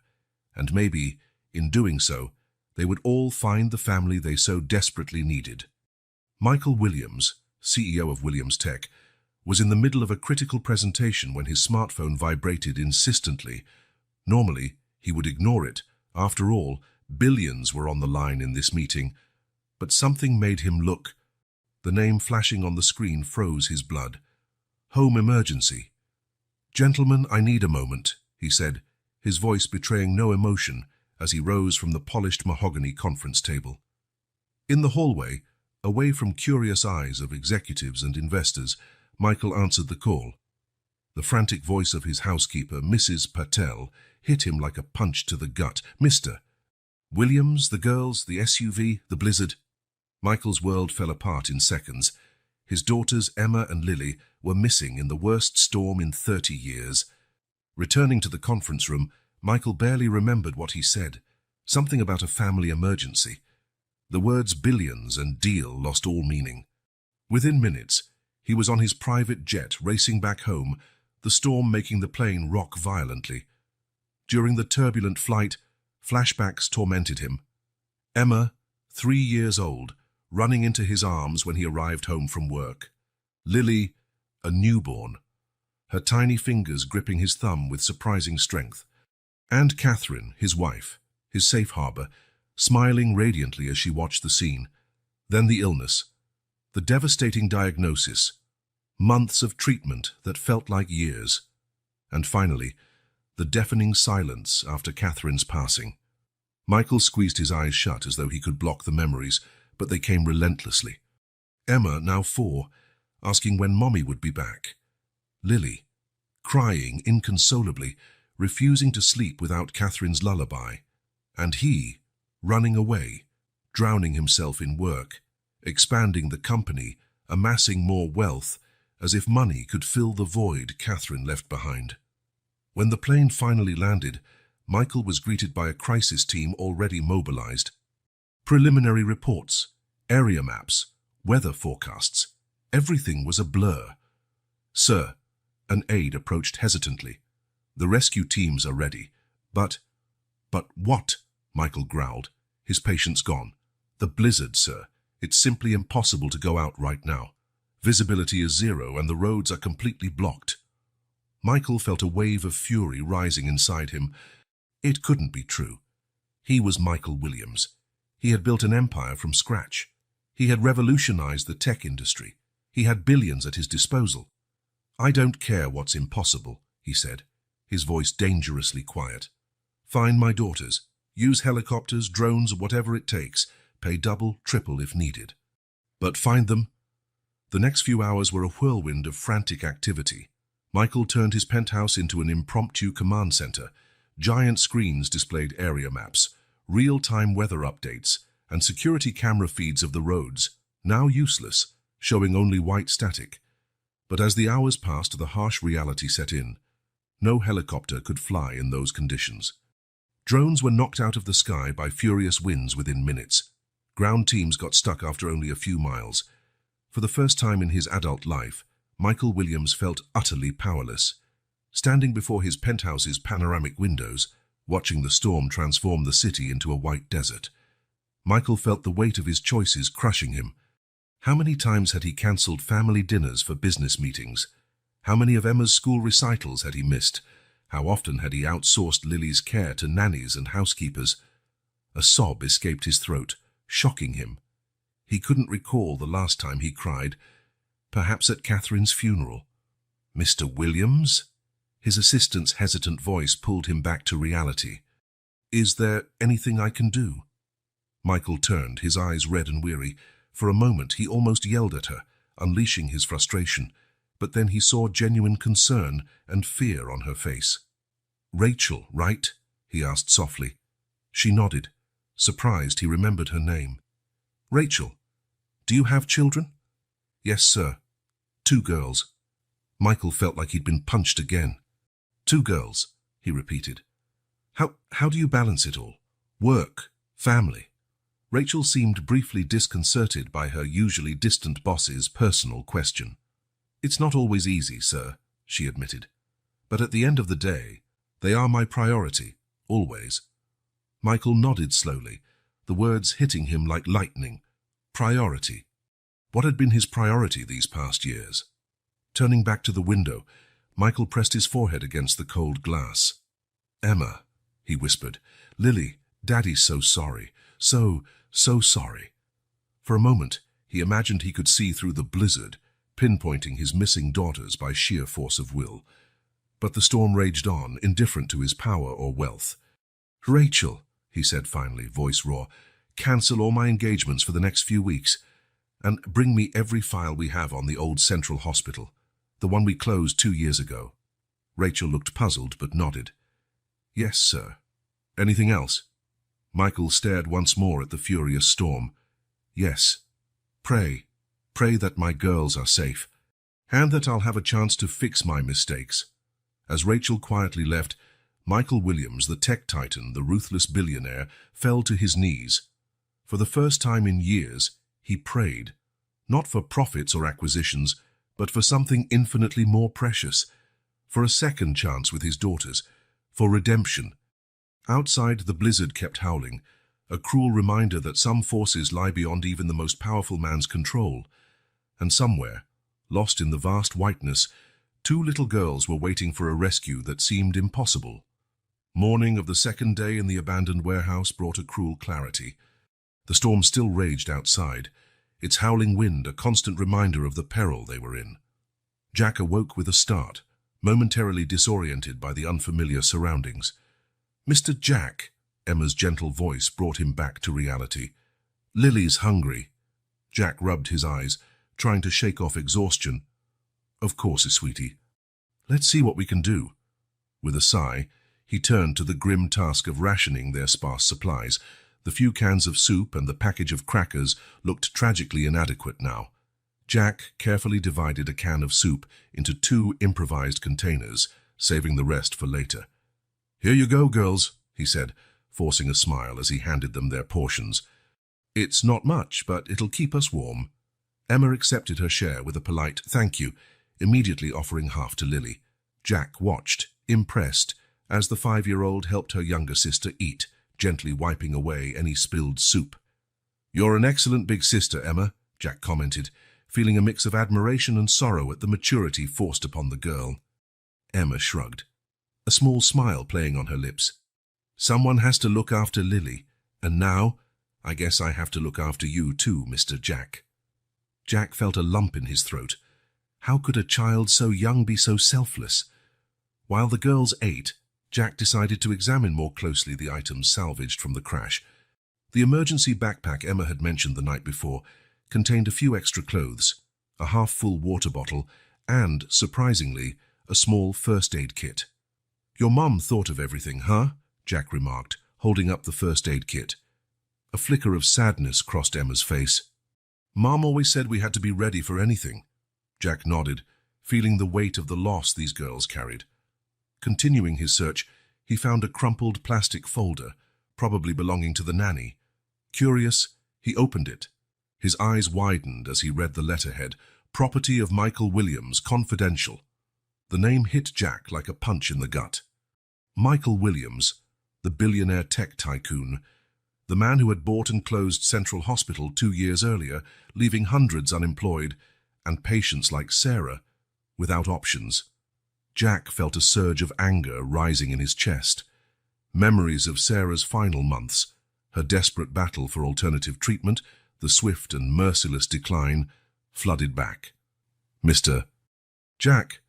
And maybe, in doing so, they would all find the family they so desperately needed. Michael Williams, CEO of Williams Tech, was in the middle of a critical presentation when his smartphone vibrated insistently. Normally, he would ignore it. After all, billions were on the line in this meeting. But something made him look. The name flashing on the screen froze his blood. "Home emergency." "Gentlemen, I need a moment," he said, his voice betraying no emotion as he rose from the polished mahogany conference table. In the hallway, away from curious eyes of executives and investors, Michael answered the call. The frantic voice of his housekeeper, Mrs. Patel, hit him like a punch to the gut. "Mr. Williams, the girls, the SUV, the blizzard." Michael's world fell apart in seconds. His daughters, Emma and Lily, were missing in the worst storm in 30 years. Returning to the conference room, Michael barely remembered what he said. Something about a family emergency. The words billions and deal lost all meaning. Within minutes, he was on his private jet racing back home, the storm making the plane rock violently. During the turbulent flight, flashbacks tormented him. Emma, 3 years old, running into his arms when he arrived home from work. Lily, a newborn, her tiny fingers gripping his thumb with surprising strength. And Catherine, his wife, his safe harbor, smiling radiantly as she watched the scene. Then the illness, the devastating diagnosis, months of treatment that felt like years. And finally, the deafening silence after Catherine's passing. Michael squeezed his eyes shut as though he could block the memories, but they came relentlessly. Emma, now 4, asking when Mommy would be back. Lily, crying inconsolably, refusing to sleep without Catherine's lullaby. And he, running away, drowning himself in work, expanding the company, amassing more wealth, as if money could fill the void Catherine left behind. When the plane finally landed, Michael was greeted by a crisis team already mobilized. Preliminary reports, area maps, weather forecasts, everything was a blur. "Sir," an aide approached hesitantly. "The rescue teams are ready, but what?" Michael growled, his patience gone. "The blizzard, sir. It's simply impossible to go out right now. Visibility is 0 and the roads are completely blocked." Michael felt a wave of fury rising inside him. It couldn't be true. He was Michael Williams. He had built an empire from scratch. He had revolutionized the tech industry. He had billions at his disposal. "I don't care what's impossible," he said, his voice dangerously quiet. "Find my daughters. Use helicopters, drones, whatever it takes. Pay double, triple if needed. But find them." The next few hours were a whirlwind of frantic activity. Michael turned his penthouse into an impromptu command center. Giant screens displayed area maps, real-time weather updates, and security camera feeds of the roads, now useless, showing only white static. But as the hours passed, the harsh reality set in. No helicopter could fly in those conditions. Drones were knocked out of the sky by furious winds within minutes. Ground teams got stuck after only a few miles. For the first time in his adult life, Michael Williams felt utterly powerless. Standing before his penthouse's panoramic windows, watching the storm transform the city into a white desert, Michael felt the weight of his choices crushing him. How many times had he cancelled family dinners for business meetings? How many of Emma's school recitals had he missed? How often had he outsourced Lily's care to nannies and housekeepers? A sob escaped his throat, shocking him. He couldn't recall the last time he cried. Perhaps at Catherine's funeral. "Mr. Williams?" His assistant's hesitant voice pulled him back to reality. "Is there anything I can do?" Michael turned, his eyes red and weary. For a moment he almost yelled at her, unleashing his frustration, but then he saw genuine concern and fear on her face. "Rachel, right?" he asked softly. She nodded. Surprised, he remembered her name. "Rachel, do you have children?" "Yes, sir. 2 girls." Michael felt like he'd been punched again. "2 girls," he repeated. How do you balance it all? Work, family?" Rachel seemed briefly disconcerted by her usually distant boss's personal question. "It's not always easy, sir," she admitted. "But at the end of the day, they are my priority, always." Michael nodded slowly, the words hitting him like lightning. Priority. What had been his priority these past years? Turning back to the window, Michael pressed his forehead against the cold glass. "Emma," he whispered. "Lily, Daddy's so sorry. So sorry." For a moment, he imagined he could see through the blizzard, pinpointing his missing daughters by sheer force of will. But the storm raged on, indifferent to his power or wealth. "Rachel," he said finally, voice raw, "cancel all my engagements for the next few weeks, and bring me every file we have on the old Central Hospital, the one we closed 2 years ago." Rachel looked puzzled but nodded. "Yes, sir." "Anything else?" Michael stared once more at the furious storm. "Yes. Pray that my girls are safe, and that I'll have a chance to fix my mistakes." As Rachel quietly left, Michael Williams, the tech titan, the ruthless billionaire, fell to his knees. For the first time in years, he prayed, not for profits or acquisitions, but for something infinitely more precious, for a second chance with his daughters, for redemption. Outside, the blizzard kept howling, a cruel reminder that some forces lie beyond even the most powerful man's control. And somewhere, lost in the vast whiteness, 2 little girls were waiting for a rescue that seemed impossible. Morning of the second day in the abandoned warehouse brought a cruel clarity. The storm still raged outside, its howling wind a constant reminder of the peril they were in. Jack awoke with a start, momentarily disoriented by the unfamiliar surroundings. "Mr. Jack," Emma's gentle voice brought him back to reality. "Lily's hungry." Jack rubbed his eyes, trying to shake off exhaustion. "Of course, sweetie. Let's see what we can do." With a sigh, he turned to the grim task of rationing their sparse supplies. The few cans of soup and the package of crackers looked tragically inadequate now. Jack carefully divided a can of soup into 2 improvised containers, saving the rest for later. "Here you go, girls," he said, forcing a smile as he handed them their portions. "It's not much, but it'll keep us warm." Emma accepted her share with a polite "thank you," immediately offering half to Lily. Jack watched, impressed, as the 5-year-old helped her younger sister eat, gently wiping away any spilled soup. "You're an excellent big sister, Emma," Jack commented, feeling a mix of admiration and sorrow at the maturity forced upon the girl. Emma shrugged, a small smile playing on her lips. "Someone has to look after Lily, and now I guess I have to look after you too, Mr. Jack." Jack felt a lump in his throat. How could a child so young be so selfless? While the girls ate, Jack decided to examine more closely the items salvaged from the crash. The emergency backpack Emma had mentioned the night before contained a few extra clothes, a half-full water bottle, and, surprisingly, a small first aid kit. "Your mum thought of everything, huh?" Jack remarked, holding up the first aid kit. A flicker of sadness crossed Emma's face. "Mom always said we had to be ready for anything." Jack nodded, feeling the weight of the loss these girls carried. Continuing his search, he found a crumpled plastic folder, probably belonging to the nanny. Curious, he opened it. His eyes widened as he read the letterhead, "Property of Michael Williams, confidential." The name hit Jack like a punch in the gut. Michael Williams, the billionaire tech tycoon, the man who had bought and closed Central Hospital 2 years earlier, leaving hundreds unemployed, and patients like Sarah without options. Jack felt a surge of anger rising in his chest. Memories of Sarah's final months, her desperate battle for alternative treatment, the swift and merciless decline, flooded back. "Mr. Jack,"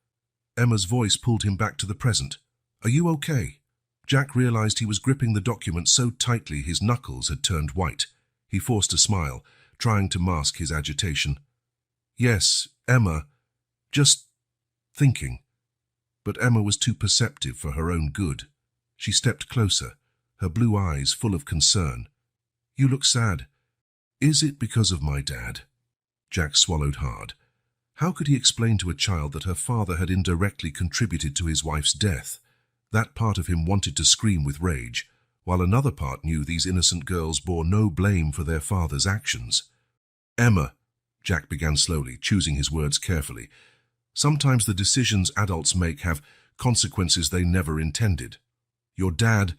Emma's voice pulled him back to the present. "Are you okay?" Jack realized he was gripping the document so tightly his knuckles had turned white. He forced a smile, trying to mask his agitation. "Yes, Emma. Just thinking." But Emma was too perceptive for her own good. She stepped closer, her blue eyes full of concern. "You look sad. Is it because of my dad?" Jack swallowed hard. How could he explain to a child that her father had indirectly contributed to his wife's death? That part of him wanted to scream with rage, while another part knew these innocent girls bore no blame for their father's actions. "Emma," Jack began slowly, choosing his words carefully. "Sometimes the decisions adults make have consequences they never intended. Your dad,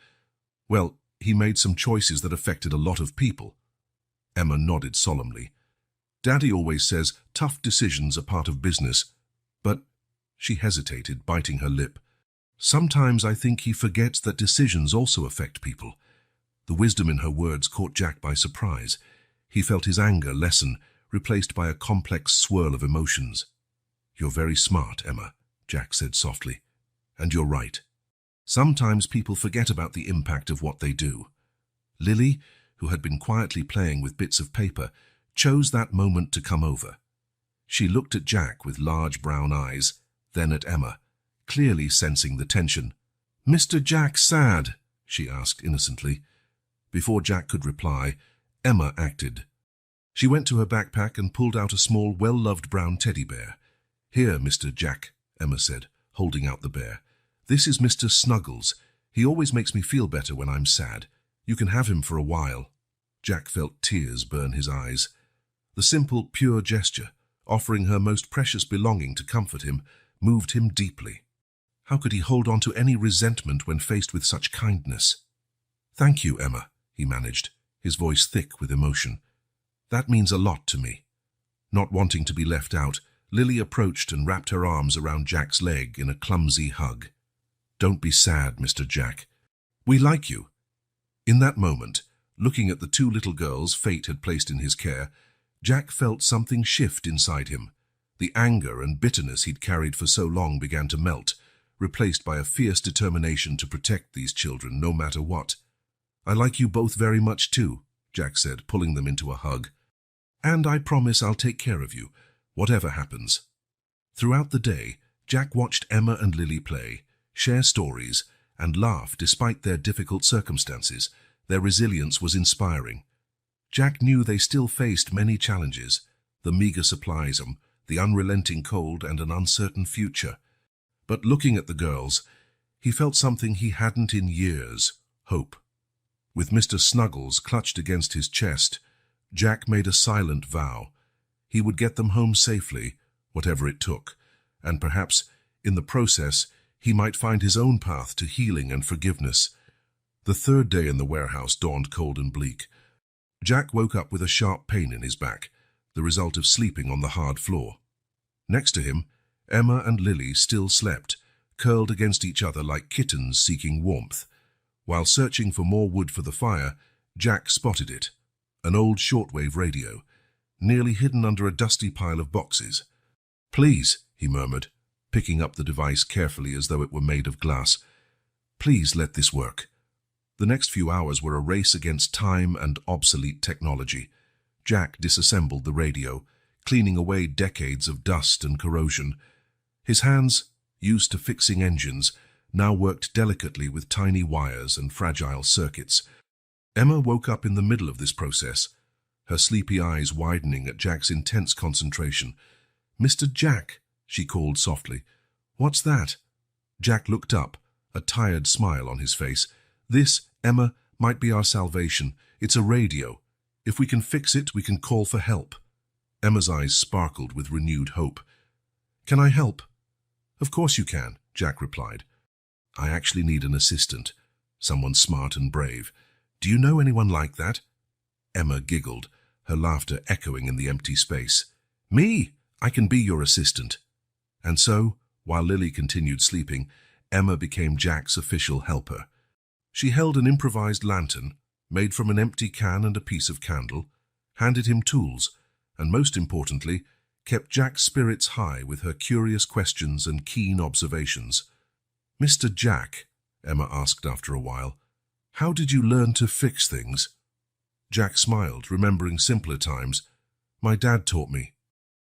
well, he made some choices that affected a lot of people." Emma nodded solemnly. "Daddy always says tough decisions are part of business, but—" She hesitated, biting her lip. "Sometimes I think he forgets that decisions also affect people." The wisdom in her words caught Jack by surprise. He felt his anger lessen, replaced by a complex swirl of emotions. "You're very smart, Emma," Jack said softly. "And you're right. Sometimes people forget about the impact of what they do." Lily, who had been quietly playing with bits of paper, chose that moment to come over. She looked at Jack with large brown eyes, then at Emma, clearly sensing the tension. "Mr. Jack sad?" she asked innocently. Before Jack could reply, Emma acted. She went to her backpack and pulled out a small, well-loved brown teddy bear. "Here, Mr. Jack," Emma said, holding out the bear. "This is Mr. Snuggles. He always makes me feel better when I'm sad. You can have him for a while." Jack felt tears burn his eyes. The simple, pure gesture, offering her most precious belonging to comfort him, moved him deeply. How could he hold on to any resentment when faced with such kindness? "Thank you, Emma," he managed, his voice thick with emotion. "That means a lot to me." Not wanting to be left out, Lily approached and wrapped her arms around Jack's leg in a clumsy hug. "Don't be sad, Mr. Jack. We like you." In that moment, looking at the 2 little girls fate had placed in his care, Jack felt something shift inside him. The anger and bitterness he'd carried for so long began to melt, replaced by a fierce determination to protect these children no matter what. "I like you both very much too," Jack said, pulling them into a hug. "And I promise I'll take care of you, whatever happens." Throughout the day, Jack watched Emma and Lily play, share stories, and laugh despite their difficult circumstances. Their resilience was inspiring. Jack knew they still faced many challenges: the meager supplies, the unrelenting cold, and an uncertain future. But looking at the girls, he felt something he hadn't in years: hope. With Mr. Snuggles clutched against his chest, Jack made a silent vow. He would get them home safely, whatever it took, and perhaps, in the process, he might find his own path to healing and forgiveness. The third day in the warehouse dawned cold and bleak. Jack woke up with a sharp pain in his back, the result of sleeping on the hard floor. Next to him, Emma and Lily still slept, curled against each other like kittens seeking warmth. While searching for more wood for the fire, Jack spotted it: an old shortwave radio, nearly hidden under a dusty pile of boxes. "Please," he murmured, picking up the device carefully as though it were made of glass. "Please let this work." The next few hours were a race against time and obsolete technology. Jack disassembled the radio, cleaning away decades of dust and corrosion. His hands, used to fixing engines, now worked delicately with tiny wires and fragile circuits. Emma woke up in the middle of this process, her sleepy eyes widening at Jack's intense concentration. "Mr. Jack," she called softly. "What's that?" Jack looked up, a tired smile on his face. "This, Emma, might be our salvation. It's a radio. If we can fix it, we can call for help." Emma's eyes sparkled with renewed hope. "Can I help?" "Of course you can," Jack replied. "I actually need an assistant, someone smart and brave. Do you know anyone like that?" Emma giggled, her laughter echoing in the empty space. "Me? I can be your assistant." And so, while Lily continued sleeping, Emma became Jack's official helper. She held an improvised lantern, made from an empty can and a piece of candle, handed him tools, and most importantly, kept Jack's spirits high with her curious questions and keen observations. "Mr. Jack," Emma asked after a while, "how did you learn to fix things?" Jack smiled, remembering simpler times. "My dad taught me.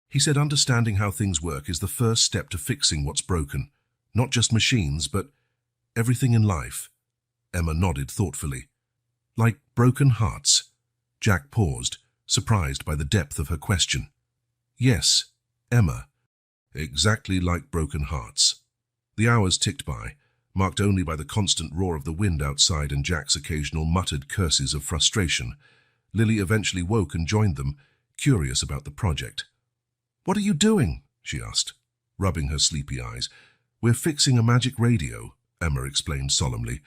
He said understanding how things work is the first step to fixing what's broken. Not just machines, but everything in life." Emma nodded thoughtfully. "Like broken hearts?" Jack paused, surprised by the depth of her question. "Yes, Emma. Exactly like broken hearts." The hours ticked by, marked only by the constant roar of the wind outside and Jack's occasional muttered curses of frustration. Lily eventually woke and joined them, curious about the project. "What are you doing?" she asked, rubbing her sleepy eyes. "We're fixing a magic radio," Emma explained solemnly.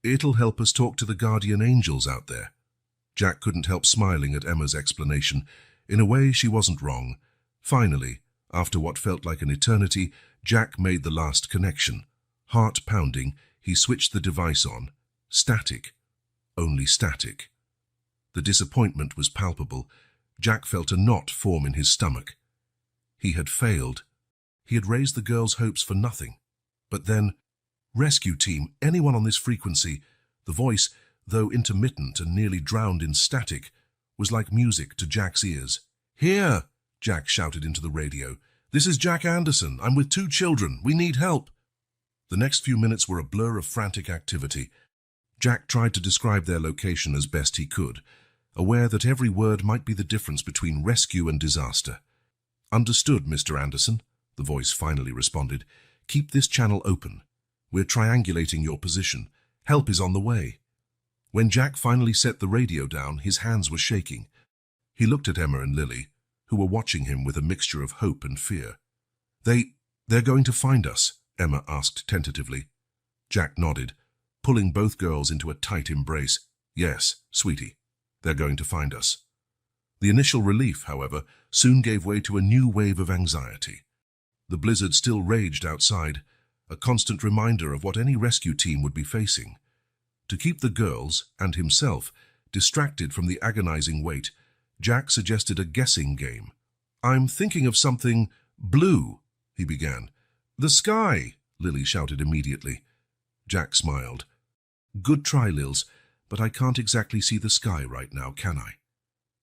"It'll help us talk to the guardian angels out there." Jack couldn't help smiling at Emma's explanation. In a way, she wasn't wrong. Finally, after what felt like an eternity, Jack made the last connection. Heart pounding, he switched the device on. Static. Only static. The disappointment was palpable. Jack felt a knot form in his stomach. He had failed. He had raised the girls' hopes for nothing. But then, "Rescue team, anyone on this frequency," the voice, though intermittent and nearly drowned in static, was like music to Jack's ears. "Here!" Jack shouted into the radio. "This is Jack Anderson. I'm with 2 children. We need help." The next few minutes were a blur of frantic activity. Jack tried to describe their location as best he could, aware that every word might be the difference between rescue and disaster. "Understood, Mr. Anderson," the voice finally responded. "Keep this channel open. We're triangulating your position. Help is on the way." When Jack finally set the radio down, his hands were shaking. He looked at Emma and Lily, who were watching him with a mixture of hope and fear. They're going to find us?" Emma asked tentatively. Jack nodded, pulling both girls into a tight embrace. "Yes, sweetie, they're going to find us." The initial relief, however, soon gave way to a new wave of anxiety. The blizzard still raged outside, a constant reminder of what any rescue team would be facing. To keep the girls, and himself, distracted from the agonizing wait, Jack suggested a guessing game. "I'm thinking of something blue," he began. "The sky," Lily shouted immediately. Jack smiled. Good try, Lils, but I can't exactly see the sky right now, can I?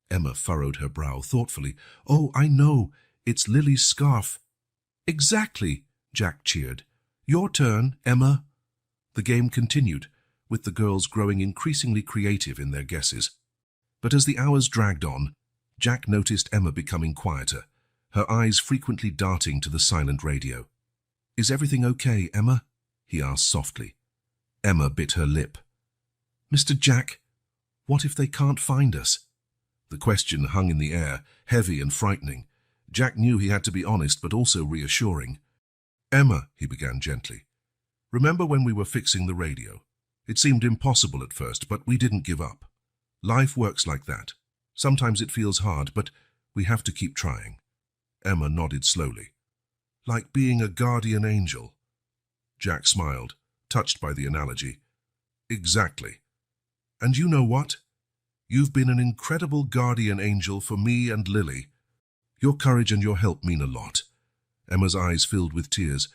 Emma furrowed her brow thoughtfully. Oh, I know. It's Lily's scarf. Exactly, Jack cheered. Your turn, Emma. The game continued, with the girls growing increasingly creative in their guesses. But as the hours dragged on, Jack noticed Emma becoming quieter, her eyes frequently darting to the silent radio. Is everything okay, Emma? He asked softly. Emma bit her lip. Mr. Jack, what if they can't find us? The question hung in the air, heavy and frightening. Jack knew he had to be honest but also reassuring. Emma, he began gently, remember when we were fixing the radio? It seemed impossible at first, but we didn't give up. Life works like that. Sometimes it feels hard, but we have to keep trying. Emma nodded slowly. Like being a guardian angel. Jack smiled, touched by the analogy. Exactly. And you know what? You've been an incredible guardian angel for me and Lily. Your courage and your help mean a lot. Emma's eyes filled with tears,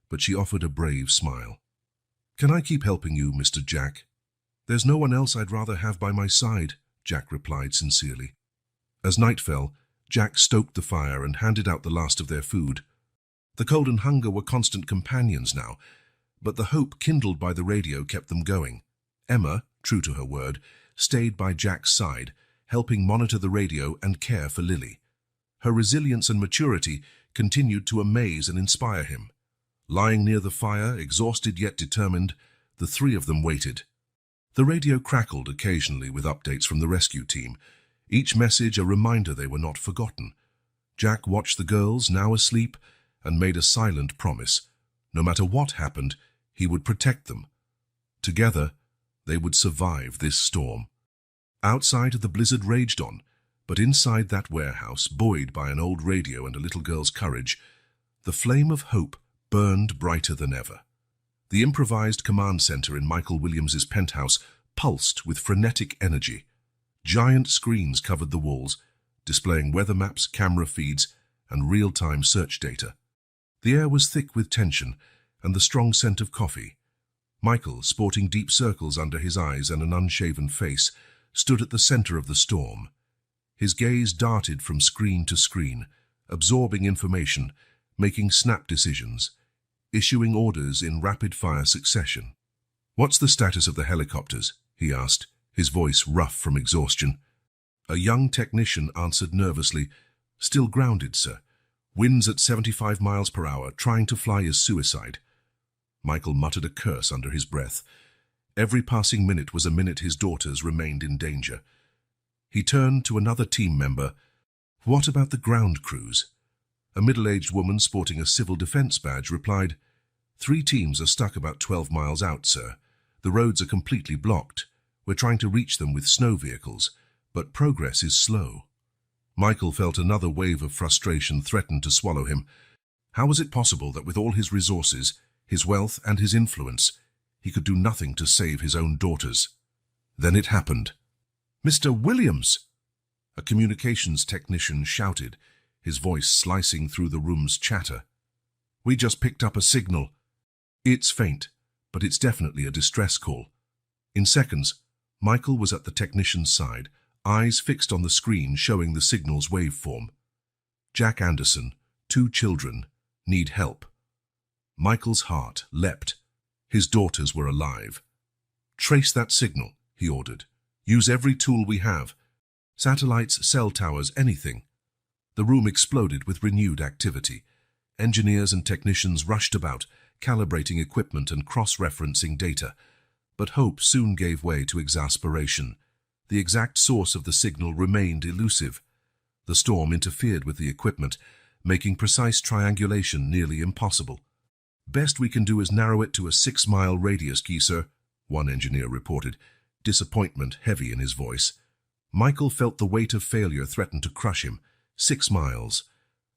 but she offered a brave smile. Can I keep helping you, Mr. Jack? There's no one else I'd rather have by my side, Jack replied sincerely. As night fell, Jack stoked the fire and handed out the last of their food. The cold and hunger were constant companions now, but the hope kindled by the radio kept them going. Emma, true to her word, stayed by Jack's side, helping monitor the radio and care for Lily. Her resilience and maturity continued to amaze and inspire him. Lying near the fire, exhausted yet determined, the three of them waited. The radio crackled occasionally with updates from the rescue team, each message a reminder they were not forgotten. Jack watched the girls, now asleep, and made a silent promise. No matter what happened, he would protect them. Together, they would survive this storm. Outside, the blizzard raged on, but inside that warehouse, buoyed by an old radio and a little girl's courage, the flame of hope burned brighter than ever. The improvised command center in Michael Williams's penthouse pulsed with frenetic energy. Giant screens covered the walls, displaying weather maps, camera feeds, and real-time search data. The air was thick with tension and the strong scent of coffee. Michael, sporting deep circles under his eyes and an unshaven face, stood at the center of the storm. His gaze darted from screen to screen, absorbing information, making snap decisions, issuing orders in rapid-fire succession. "What's the status of the helicopters?" he asked, his voice rough from exhaustion. A young technician answered nervously, "Still grounded, sir. Winds at 75 miles per hour, trying to fly is suicide." Michael muttered a curse under his breath. Every passing minute was a minute his daughters remained in danger. He turned to another team member. "What about the ground crews?" A middle-aged woman sporting a civil defense badge replied, "3 teams are stuck about 12 miles out, sir. The roads are completely blocked. We're trying to reach them with snow vehicles, but progress is slow." Michael felt another wave of frustration threaten to swallow him. How was it possible that with all his resources, his wealth and his influence, he could do nothing to save his own daughters? Then it happened. "Mr. Williams!" A communications technician shouted, his voice slicing through the room's chatter. "We just picked up a signal. It's faint, but it's definitely a distress call." In seconds, Michael was at the technician's side, eyes fixed on the screen showing the signal's waveform. Jack Anderson, 2 children, need help. Michael's heart leapt. His daughters were alive. "Trace that signal," he ordered. "Use every tool we have. Satellites, cell towers, anything." The room exploded with renewed activity. Engineers and technicians rushed about, calibrating equipment and cross-referencing data. But hope soon gave way to exasperation. The exact source of the signal remained elusive. The storm interfered with the equipment, making precise triangulation nearly impossible. "Best we can do is narrow it to a 6-mile radius, sir," one engineer reported, disappointment heavy in his voice. Michael felt the weight of failure threaten to crush him. 6 miles.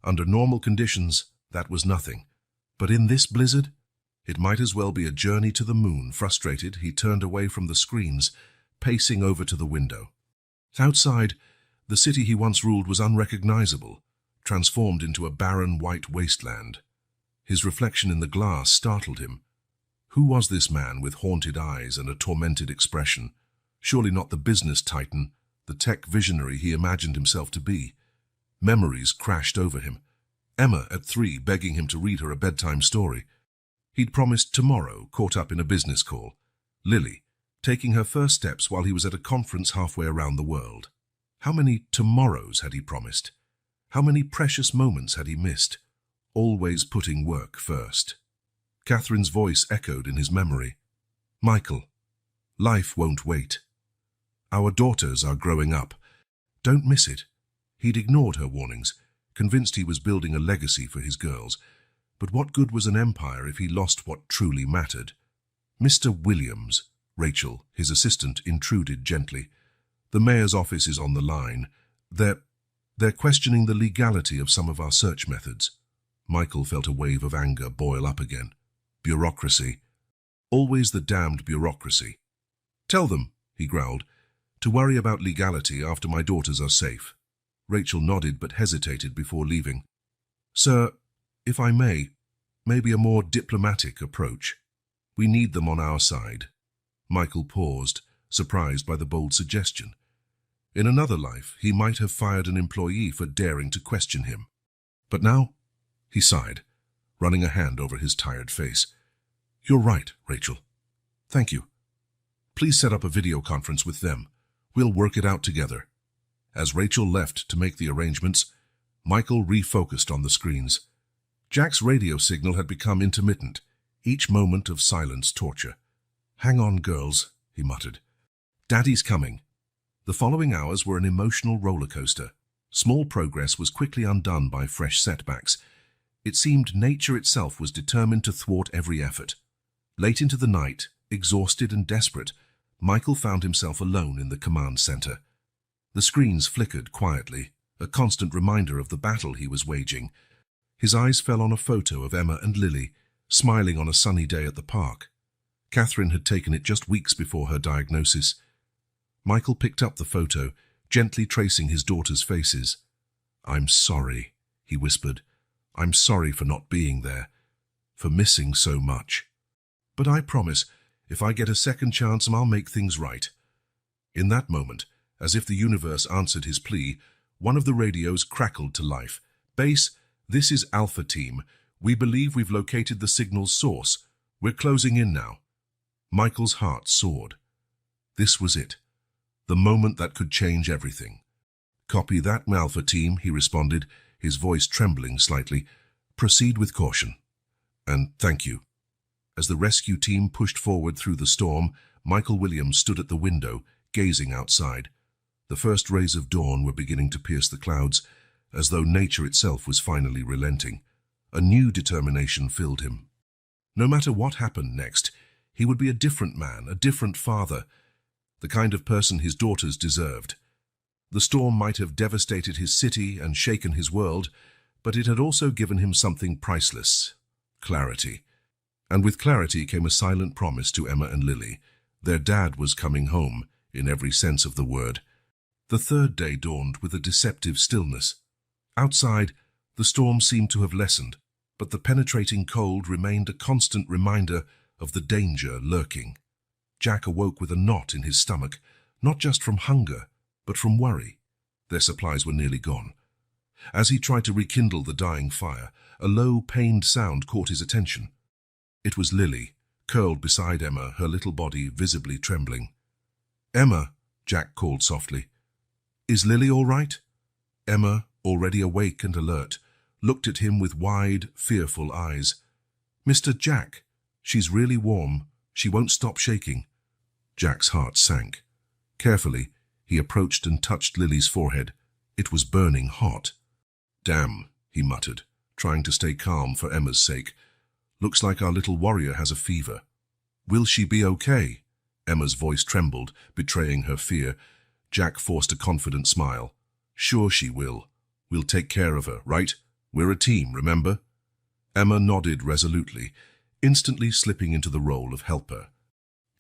Under normal conditions, that was nothing. But in this blizzard, it might as well be a journey to the moon. Frustrated, he turned away from the screens, pacing over to the window. Outside, the city he once ruled was unrecognizable, transformed into a barren white wasteland. His reflection in the glass startled him. Who was this man with haunted eyes and a tormented expression? Surely not the business titan, the tech visionary he imagined himself to be. Memories crashed over him. Emma at 3 begging him to read her a bedtime story. He'd promised tomorrow, caught up in a business call. Lily, taking her first steps while he was at a conference halfway around the world. How many tomorrows had he promised? How many precious moments had he missed? Always putting work first. Catherine's voice echoed in his memory. Michael, life won't wait. Our daughters are growing up. Don't miss it. He'd ignored her warnings, convinced he was building a legacy for his girls. But what good was an empire if he lost what truly mattered? Mr. Williams, Rachel, his assistant, intruded gently. The mayor's office is on the line. They're questioning the legality of some of our search methods. Michael felt a wave of anger boil up again. Bureaucracy. Always the damned bureaucracy. Tell them, he growled, to worry about legality after my daughters are safe. Rachel nodded but hesitated before leaving. Sir, if I may, maybe a more diplomatic approach. We need them on our side. Michael paused, surprised by the bold suggestion. In another life, he might have fired an employee for daring to question him. But now, he sighed, running a hand over his tired face. You're right, Rachel. Thank you. Please set up a video conference with them. We'll work it out together. As Rachel left to make the arrangements, Michael refocused on the screens. Jack's radio signal had become intermittent, each moment of silence torture. Hang on, girls, he muttered. Daddy's coming. The following hours were an emotional roller coaster. Small progress was quickly undone by fresh setbacks. It seemed nature itself was determined to thwart every effort. Late into the night, exhausted and desperate, Michael found himself alone in the command center. The screens flickered quietly, a constant reminder of the battle he was waging. His eyes fell on a photo of Emma and Lily, smiling on a sunny day at the park. Catherine had taken it just weeks before her diagnosis. Michael picked up the photo, gently tracing his daughters' faces. I'm sorry, he whispered. I'm sorry for not being there, for missing so much. But I promise, if I get a second chance, I'll make things right. In that moment, as if the universe answered his plea, one of the radios crackled to life. Base, this is Alpha Team. We believe we've located the signal's source. We're closing in now. Michael's heart soared. This was it. The moment that could change everything. Copy that, Alpha Team, he responded, his voice trembling slightly. Proceed with caution. And thank you. As the rescue team pushed forward through the storm, Michael Williams stood at the window, gazing outside. The first rays of dawn were beginning to pierce the clouds, as though nature itself was finally relenting. A new determination filled him. No matter what happened next, he would be a different man, a different father, the kind of person his daughters deserved. The storm might have devastated his city and shaken his world, but it had also given him something priceless: clarity. And with clarity came a silent promise to Emma and Lily. Their dad was coming home, in every sense of the word. The third day dawned with a deceptive stillness. Outside, the storm seemed to have lessened, but the penetrating cold remained a constant reminder of the danger lurking. Jack awoke with a knot in his stomach, not just from hunger, but from worry. Their supplies were nearly gone. As he tried to rekindle the dying fire, a low, pained sound caught his attention. It was Lily, curled beside Emma, her little body visibly trembling. Emma, Jack called softly. Is Lily all right? Emma, already awake and alert, looked at him with wide, fearful eyes. Mr. Jack, she's really warm. She won't stop shaking. Jack's heart sank. Carefully, he approached and touched Lily's forehead. It was burning hot. Damn, he muttered, trying to stay calm for Emma's sake. Looks like our little warrior has a fever. Will she be okay? Emma's voice trembled, betraying her fear. Jack forced a confident smile. Sure she will. We'll take care of her, right? We're a team, remember? Emma nodded resolutely, instantly slipping into the role of helper.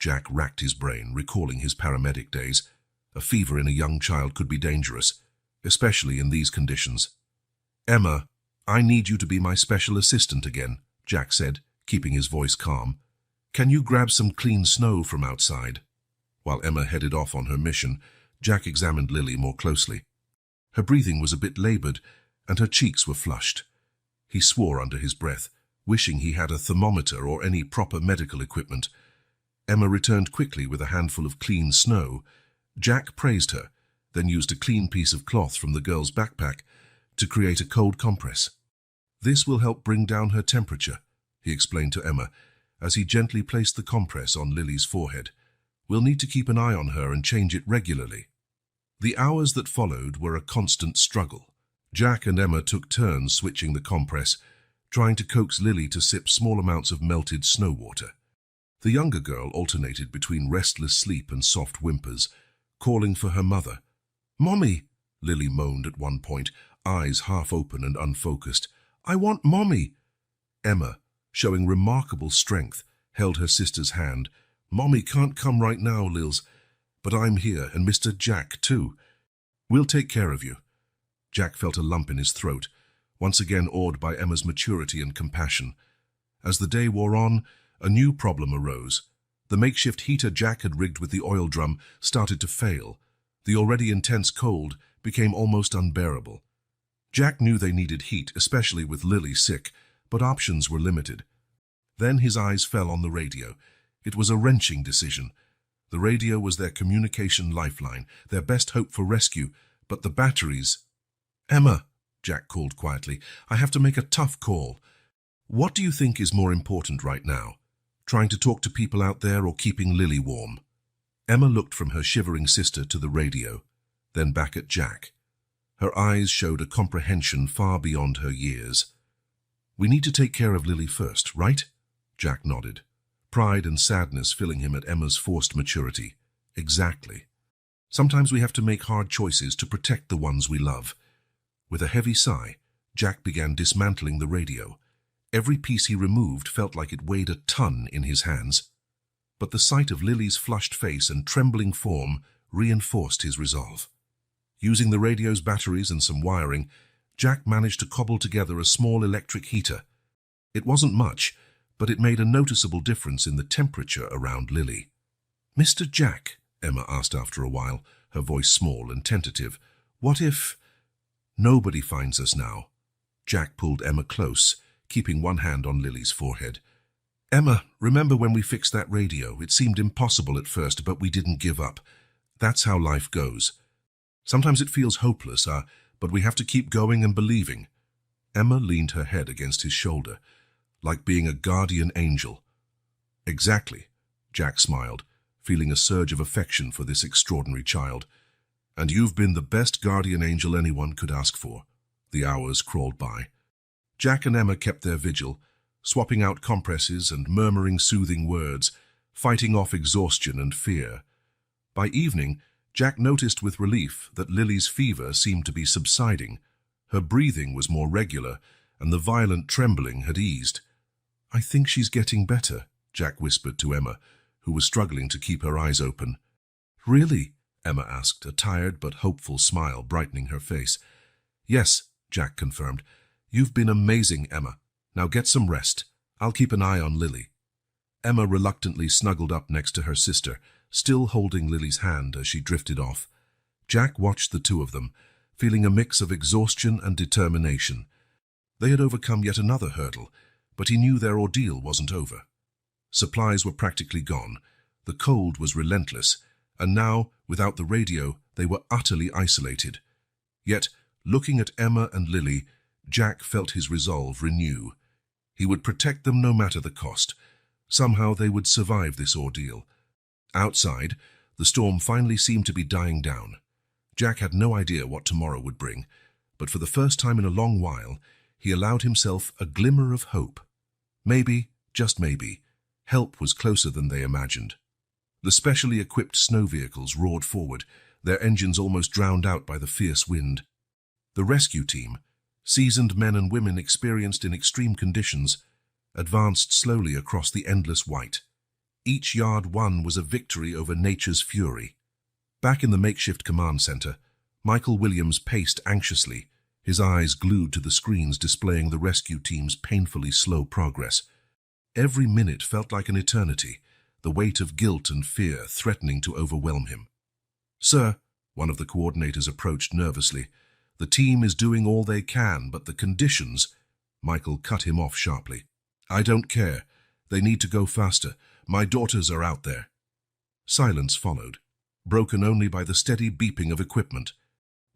Jack racked his brain, recalling his paramedic days. A fever in a young child could be dangerous, especially in these conditions. Emma, I need you to be my special assistant again, Jack said, keeping his voice calm. "Can you grab some clean snow from outside?" While Emma headed off on her mission, Jack examined Lily more closely. Her breathing was a bit labored, and her cheeks were flushed. He swore under his breath, wishing he had a thermometer or any proper medical equipment. Emma returned quickly with a handful of clean snow. Jack praised her, then used a clean piece of cloth from the girl's backpack to create a cold compress. "This will help bring down her temperature," he explained to Emma, as he gently placed the compress on Lily's forehead. "We'll need to keep an eye on her and change it regularly." The hours that followed were a constant struggle. Jack and Emma took turns switching the compress, trying to coax Lily to sip small amounts of melted snow water. The younger girl alternated between restless sleep and soft whimpers, calling for her mother. "Mommy," Lily moaned at one point, eyes half open and unfocused. "I want Mommy." Emma, showing remarkable strength, held her sister's hand. "Mommy can't come right now, Lils, but I'm here, and Mr. Jack too. We'll take care of you." Jack felt a lump in his throat, once again awed by Emma's maturity and compassion. As the day wore on, a new problem arose. The makeshift heater Jack had rigged with the oil drum started to fail. The already intense cold became almost unbearable. Jack knew they needed heat, especially with Lily sick, but options were limited. Then his eyes fell on the radio. It was a wrenching decision. The radio was their communication lifeline, their best hope for rescue, but the batteries... "Emma," Jack called quietly, "I have to make a tough call. What do you think is more important right now? Trying to talk to people out there or keeping Lily warm?" Emma looked from her shivering sister to the radio, then back at Jack. Her eyes showed a comprehension far beyond her years. "We need to take care of Lily first, right?" Jack nodded, pride and sadness filling him at Emma's forced maturity. "Exactly. Sometimes we have to make hard choices to protect the ones we love." With a heavy sigh, Jack began dismantling the radio. Every piece he removed felt like it weighed a ton in his hands. But the sight of Lily's flushed face and trembling form reinforced his resolve. Using the radio's batteries and some wiring, Jack managed to cobble together a small electric heater. It wasn't much, but it made a noticeable difference in the temperature around Lily. "Mr. Jack," Emma asked after a while, her voice small and tentative, "what if nobody finds us now?" Jack pulled Emma close, keeping one hand on Lily's forehead. "Emma, remember when we fixed that radio? It seemed impossible at first, but we didn't give up. That's how life goes. Sometimes it feels hopeless, but we have to keep going and believing." Emma leaned her head against his shoulder, like being a guardian angel. "Exactly," Jack smiled, feeling a surge of affection for this extraordinary child. "And you've been the best guardian angel anyone could ask for." The hours crawled by. Jack and Emma kept their vigil, swapping out compresses and murmuring soothing words, fighting off exhaustion and fear. By evening, Jack noticed with relief that Lily's fever seemed to be subsiding. Her breathing was more regular, and the violent trembling had eased. "I think she's getting better," Jack whispered to Emma, who was struggling to keep her eyes open. "Really?" Emma asked, a tired but hopeful smile brightening her face. "Yes," Jack confirmed. "You've been amazing, Emma. Now get some rest. I'll keep an eye on Lily." Emma reluctantly snuggled up next to her sister, still holding Lily's hand as she drifted off. Jack watched the two of them, feeling a mix of exhaustion and determination. They had overcome yet another hurdle, but he knew their ordeal wasn't over. Supplies were practically gone, the cold was relentless, and now, without the radio, they were utterly isolated. Yet, looking at Emma and Lily, Jack felt his resolve renew. He would protect them no matter the cost. Somehow they would survive this ordeal. Outside, the storm finally seemed to be dying down. Jack had no idea what tomorrow would bring, but for the first time in a long while, he allowed himself a glimmer of hope. Maybe, just maybe, help was closer than they imagined. The specially equipped snow vehicles roared forward, their engines almost drowned out by the fierce wind. The rescue team, seasoned men and women experienced in extreme conditions, advanced slowly across the endless white. Each yard won was a victory over nature's fury. Back in the makeshift command center, Michael Williams paced anxiously, his eyes glued to the screens displaying the rescue team's painfully slow progress. Every minute felt like an eternity, the weight of guilt and fear threatening to overwhelm him. "Sir," one of the coordinators approached nervously, "the team is doing all they can, but the conditions—" Michael cut him off sharply. "I don't care. They need to go faster. My daughters are out there." Silence followed, broken only by the steady beeping of equipment.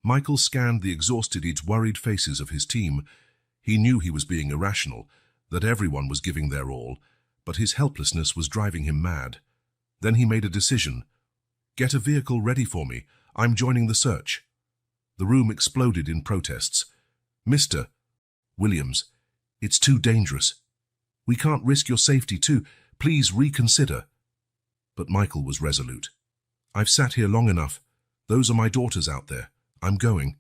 Michael scanned the exhausted yet worried faces of his team. He knew he was being irrational, that everyone was giving their all, but his helplessness was driving him mad. Then he made a decision. "Get a vehicle ready for me. I'm joining the search." The room exploded in protests. "Mr. Williams, it's too dangerous. We can't risk your safety too. Please reconsider." But Michael was resolute. "I've sat here long enough. Those are my daughters out there. I'm going."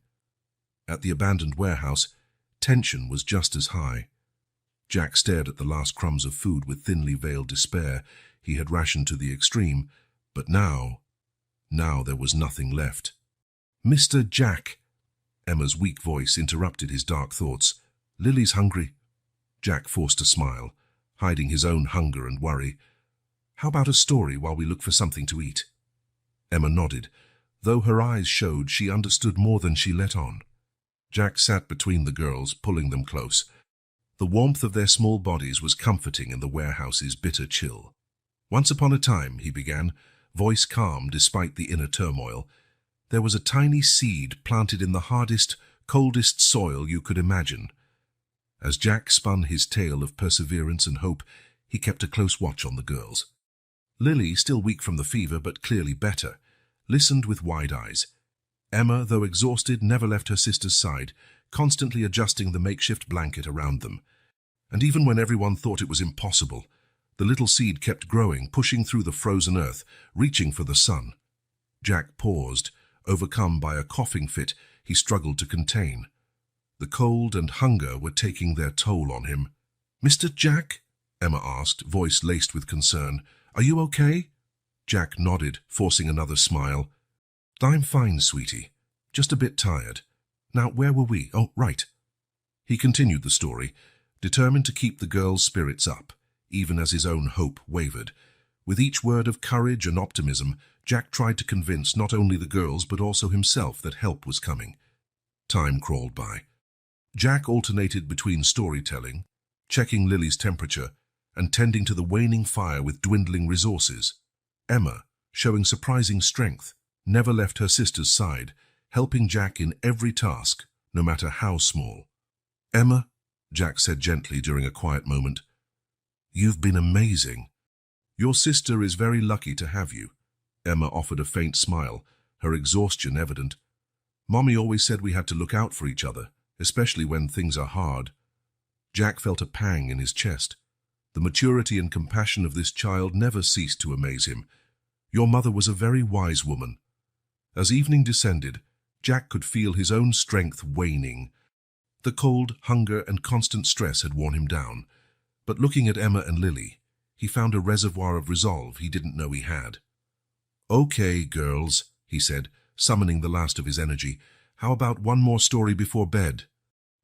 At the abandoned warehouse, tension was just as high. Jack stared at the last crumbs of food with thinly veiled despair. He had rationed to the extreme, but now there was nothing left. "Mr. Jack," Emma's weak voice interrupted his dark thoughts. "Lily's hungry." Jack forced a smile, hiding his own hunger and worry. "How about a story while we look for something to eat?" Emma nodded, though her eyes showed she understood more than she let on. Jack sat between the girls, pulling them close. The warmth of their small bodies was comforting in the warehouse's bitter chill. "Once upon a time," he began, voice calm despite the inner turmoil, "there was a tiny seed planted in the hardest, coldest soil you could imagine." As Jack spun his tale of perseverance and hope, he kept a close watch on the girls. Lily, still weak from the fever but clearly better, listened with wide eyes. Emma, though exhausted, never left her sister's side, constantly adjusting the makeshift blanket around them. And even when everyone thought it was impossible, the little seed kept growing, pushing through the frozen earth, reaching for the sun. Jack paused, overcome by a coughing fit he struggled to contain. The cold and hunger were taking their toll on him. "Mr. Jack?" Emma asked, voice laced with concern. "Are you okay?" Jack nodded, forcing another smile. "I'm fine, sweetie. Just a bit tired. Now, where were we? Oh, right." He continued the story, determined to keep the girls' spirits up, even as his own hope wavered. With each word of courage and optimism, Jack tried to convince not only the girls but also himself that help was coming. Time crawled by. Jack alternated between storytelling, checking Lily's temperature, and tending to the waning fire with dwindling resources. Emma, showing surprising strength, never left her sister's side, helping Jack in every task, no matter how small. "Emma," Jack said gently during a quiet moment, "you've been amazing. Your sister is very lucky to have you." Emma offered a faint smile, her exhaustion evident. "Mommy always said we had to look out for each other, especially when things are hard." Jack felt a pang in his chest. The maturity and compassion of this child never ceased to amaze him. Your mother was a very wise woman. As evening descended, Jack could feel his own strength waning. The cold, hunger, and constant stress had worn him down, but looking at Emma and Lily, he found a reservoir of resolve he didn't know he had. "Okay, girls," he said, summoning the last of his energy, "how about one more story before bed?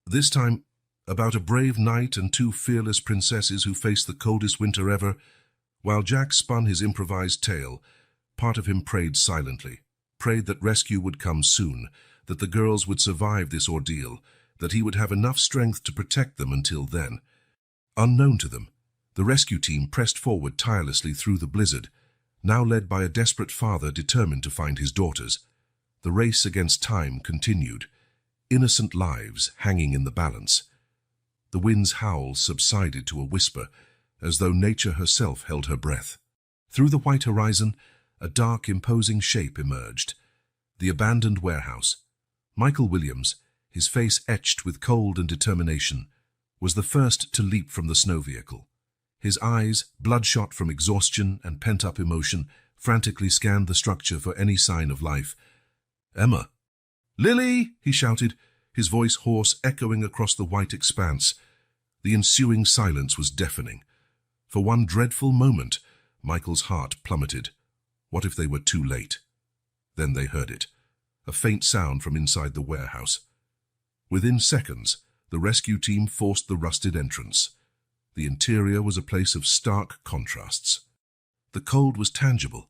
This time, about a brave knight and two fearless princesses who faced the coldest winter ever." While Jack spun his improvised tale, part of him prayed silently, prayed that rescue would come soon, that the girls would survive this ordeal, that he would have enough strength to protect them until then. Unknown to them, the rescue team pressed forward tirelessly through the blizzard, now led by a desperate father determined to find his daughters. The race against time continued, innocent lives hanging in the balance. The wind's howl subsided to a whisper, as though nature herself held her breath. Through the white horizon, a dark, imposing shape emerged. The abandoned warehouse. Michael Williams, his face etched with cold and determination, was the first to leap from the snow vehicle. His eyes, bloodshot from exhaustion and pent-up emotion, frantically scanned the structure for any sign of life. "Emma!" "Lily!" he shouted, his voice hoarse, echoing across the white expanse. The ensuing silence was deafening. For one dreadful moment, Michael's heart plummeted. What if they were too late? Then they heard it, a faint sound from inside the warehouse. Within seconds, the rescue team forced the rusted entrance. The interior was a place of stark contrasts. The cold was tangible,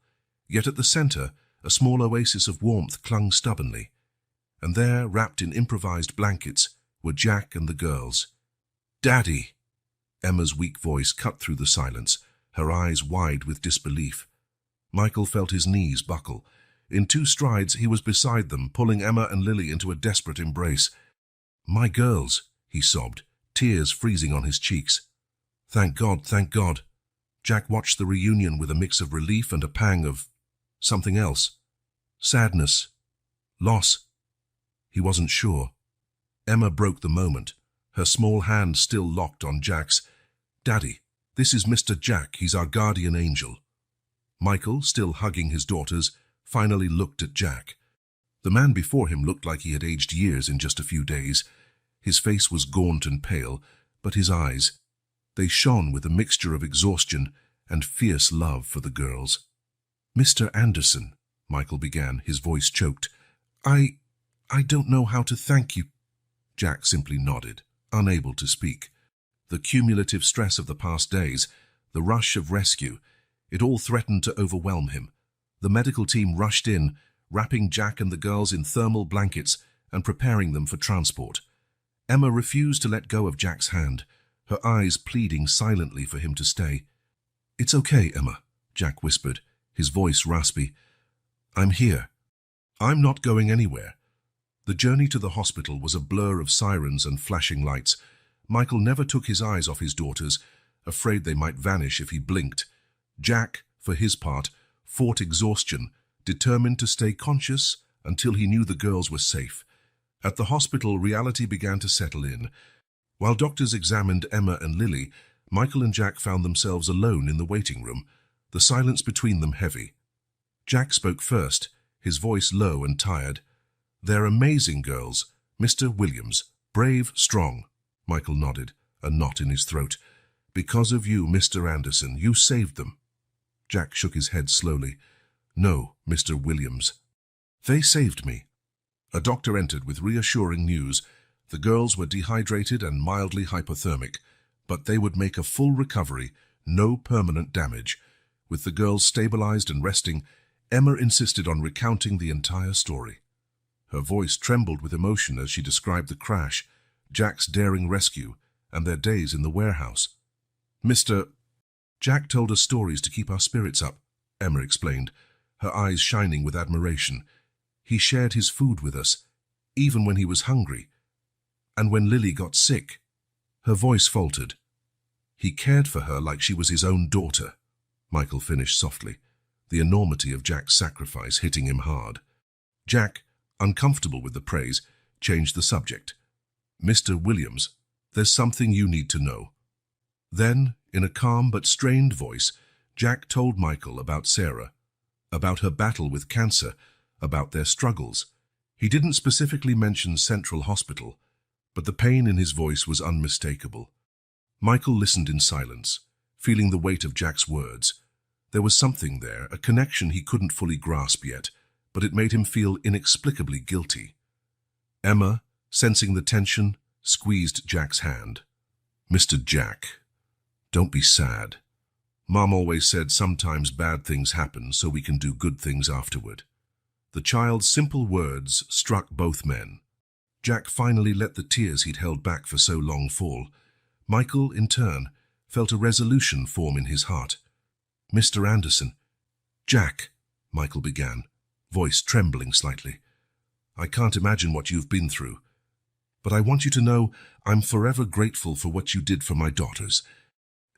yet at the center, a small oasis of warmth clung stubbornly. And there, wrapped in improvised blankets, were Jack and the girls. "Daddy!" Emma's weak voice cut through the silence, her eyes wide with disbelief. Michael felt his knees buckle. In 2 strides, he was beside them, pulling Emma and Lily into a desperate embrace. "My girls," he sobbed, tears freezing on his cheeks. Thank God, thank God." Jack watched the reunion with a mix of relief and a pang of something else. Sadness. Loss. He wasn't sure. Emma broke the moment, her small hand still locked on Jack's. "Daddy, this is Mr. Jack. He's our guardian angel." Michael, still hugging his daughters, finally looked at Jack. The man before him looked like he had aged years in just a few days. His face was gaunt and pale, but his eyes, they shone with a mixture of exhaustion and fierce love for the girls. "Mr. Anderson," Michael began, his voice choked. I don't know how to thank you." Jack simply nodded, unable to speak. The cumulative stress of the past days, the rush of rescue, it all threatened to overwhelm him. The medical team rushed in, wrapping Jack and the girls in thermal blankets and preparing them for transport. Emma refused to let go of Jack's hand, her eyes pleading silently for him to stay. "It's okay, Emma," Jack whispered, his voice raspy. "I'm here. I'm not going anywhere." The journey to the hospital was a blur of sirens and flashing lights. Michael never took his eyes off his daughters, afraid they might vanish if he blinked. Jack, for his part, fought exhaustion, determined to stay conscious until he knew the girls were safe. At the hospital, reality began to settle in. While doctors examined Emma and Lily, Michael and Jack found themselves alone in the waiting room, the silence between them heavy. Jack spoke first, his voice low and tired. "They're amazing girls, Mr. Williams, brave, strong." Michael nodded, a knot in his throat. "Because of you, Mr. Anderson, you saved them." Jack shook his head slowly. "No, Mr. Williams. They saved me." A doctor entered with reassuring news. The girls were dehydrated and mildly hypothermic, but they would make a full recovery, no permanent damage. With the girls stabilized and resting, Emma insisted on recounting the entire story. Her voice trembled with emotion as she described the crash, Jack's daring rescue, and their days in the warehouse. Jack told us stories to keep our spirits up," Emma explained, her eyes shining with admiration. "He shared his food with us, even when he was hungry. And when Lily got sick," her voice faltered. "He cared for her like she was his own daughter," Michael finished softly, the enormity of Jack's sacrifice hitting him hard. Jack, uncomfortable with the praise, changed the subject. "Mr. Williams, there's something you need to know." Then, in a calm but strained voice, Jack told Michael about Sarah, about her battle with cancer, about their struggles. He didn't specifically mention Central Hospital, but the pain in his voice was unmistakable. Michael listened in silence, feeling the weight of Jack's words. There was something there, a connection he couldn't fully grasp yet, but it made him feel inexplicably guilty. Emma, sensing the tension, squeezed Jack's hand. "Mr. Jack, don't be sad. Mom always said sometimes bad things happen so we can do good things afterward." The child's simple words struck both men. Jack finally let the tears he'd held back for so long fall. Michael, in turn, felt a resolution form in his heart. "Mr. Anderson." "Jack," Michael began, voice trembling slightly. "I can't imagine what you've been through, but I want you to know I'm forever grateful for what you did for my daughters.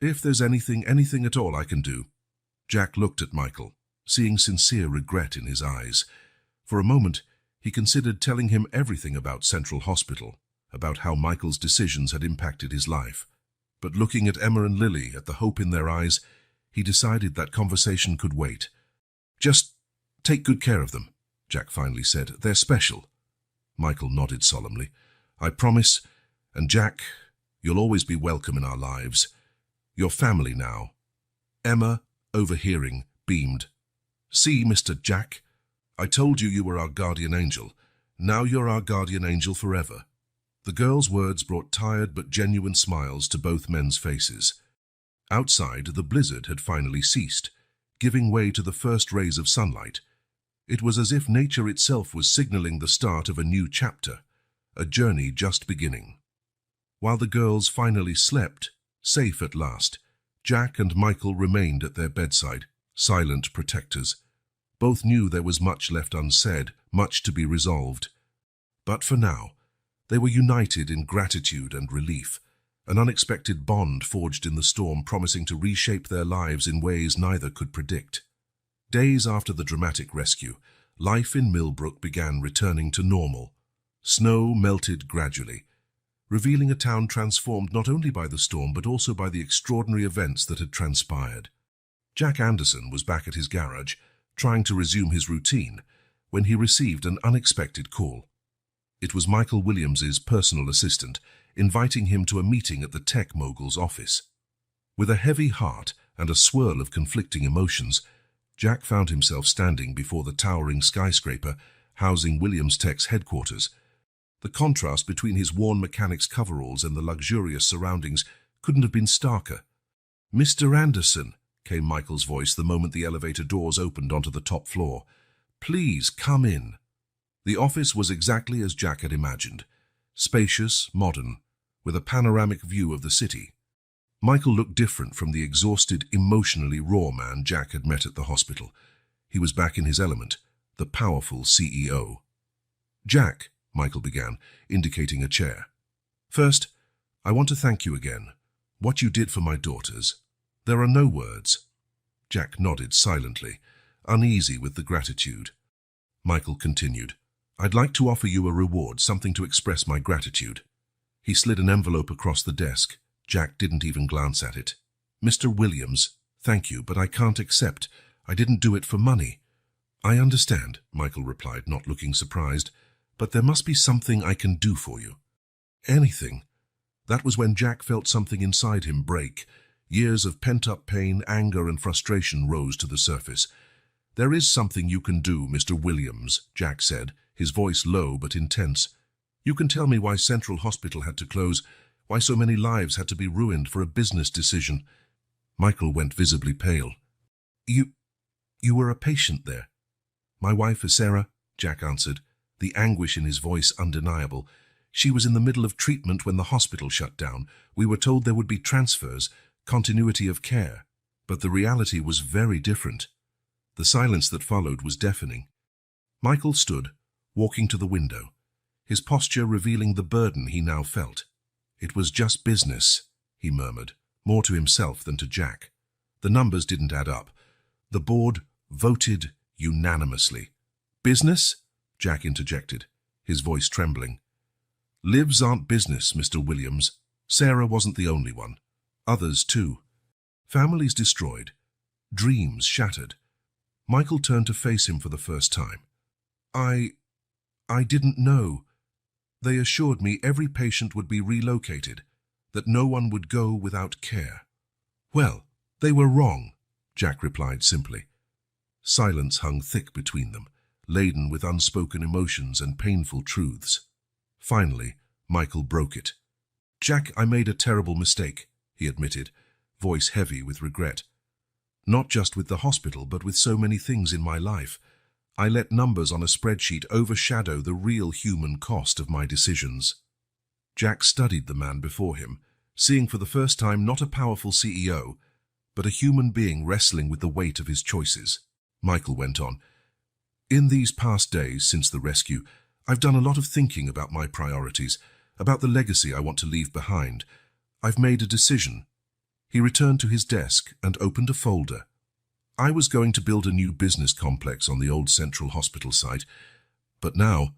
If there's anything at all I can do." Jack looked at Michael, seeing sincere regret in his eyes. For a moment, he considered telling him everything about Central Hospital, about how Michael's decisions had impacted his life. But looking at Emma and Lily, at the hope in their eyes, he decided that conversation could wait. "Just take good care of them," Jack finally said. "They're special." Michael nodded solemnly. "I promise, and Jack, you'll always be welcome in our lives. You're family now." Emma, overhearing, beamed. "See, Mr. Jack, I told you you were our guardian angel. Now you're our guardian angel forever." The girl's words brought tired but genuine smiles to both men's faces. Outside, the blizzard had finally ceased, giving way to the first rays of sunlight. It was as if nature itself was signaling the start of a new chapter, a journey just beginning. While the girls finally slept, safe at last, Jack and Michael remained at their bedside, silent protectors. Both knew there was much left unsaid, much to be resolved. But for now, they were united in gratitude and relief, an unexpected bond forged in the storm promising to reshape their lives in ways neither could predict. Days after the dramatic rescue, life in Millbrook began returning to normal. Snow melted gradually, revealing a town transformed not only by the storm but also by the extraordinary events that had transpired. Jack Anderson was back at his garage, trying to resume his routine, when he received an unexpected call. It was Michael Williams's personal assistant, inviting him to a meeting at the tech mogul's office. With a heavy heart and a swirl of conflicting emotions, Jack found himself standing before the towering skyscraper housing Williams Tech's headquarters. The contrast between his worn mechanic's coveralls and the luxurious surroundings couldn't have been starker. "Mr. Anderson," came Michael's voice the moment the elevator doors opened onto the top floor. "Please come in." The office was exactly as Jack had imagined, spacious, modern, with a panoramic view of the city. Michael looked different from the exhausted, emotionally raw man Jack had met at the hospital. He was back in his element, the powerful CEO. "Jack," Michael began, indicating a chair. "First, I want to thank you again. What you did for my daughters. There are no words." Jack nodded silently, uneasy with the gratitude. Michael continued, "I'd like to offer you a reward, something to express my gratitude." He slid an envelope across the desk. Jack didn't even glance at it. "Mr. Williams, thank you, but I can't accept. I didn't do it for money." "I understand," Michael replied, not looking surprised, "but there must be something I can do for you." "Anything." That was when Jack felt something inside him break. Years of pent-up pain, anger, and frustration rose to the surface. "There is something you can do, Mr. Williams," Jack said, his voice low but intense. "You can tell me why Central Hospital had to close, why so many lives had to be ruined for a business decision." Michael went visibly pale. You were a patient there." "My wife is Sarah," Jack answered, the anguish in his voice undeniable. "She was in the middle of treatment when the hospital shut down. We were told there would be transfers, continuity of care, but the reality was very different." The silence that followed was deafening. Michael stood, walking to the window, his posture revealing the burden he now felt. "It was just business," he murmured, more to himself than to Jack. The numbers didn't add up. The board voted unanimously. "Business?" Jack interjected, his voice trembling. "Lives aren't business, Mr. Williams. Sarah wasn't the only one. Others, too. Families destroyed. Dreams shattered." Michael turned to face him for the first time. I didn't know. They assured me every patient would be relocated, that no one would go without care." "Well, they were wrong," Jack replied simply. Silence hung thick between them, laden with unspoken emotions and painful truths. Finally, Michael broke it. "Jack, I made a terrible mistake," he admitted, voice heavy with regret. "Not just with the hospital, but with so many things in my life. I let numbers on a spreadsheet overshadow the real human cost of my decisions." Jack studied the man before him, seeing for the first time not a powerful CEO, but a human being wrestling with the weight of his choices. Michael went on, "In these past days since the rescue, I've done a lot of thinking about my priorities, about the legacy I want to leave behind. I've made a decision." He returned to his desk and opened a folder. "I was going to build a new business complex on the old Central Hospital site, but now,"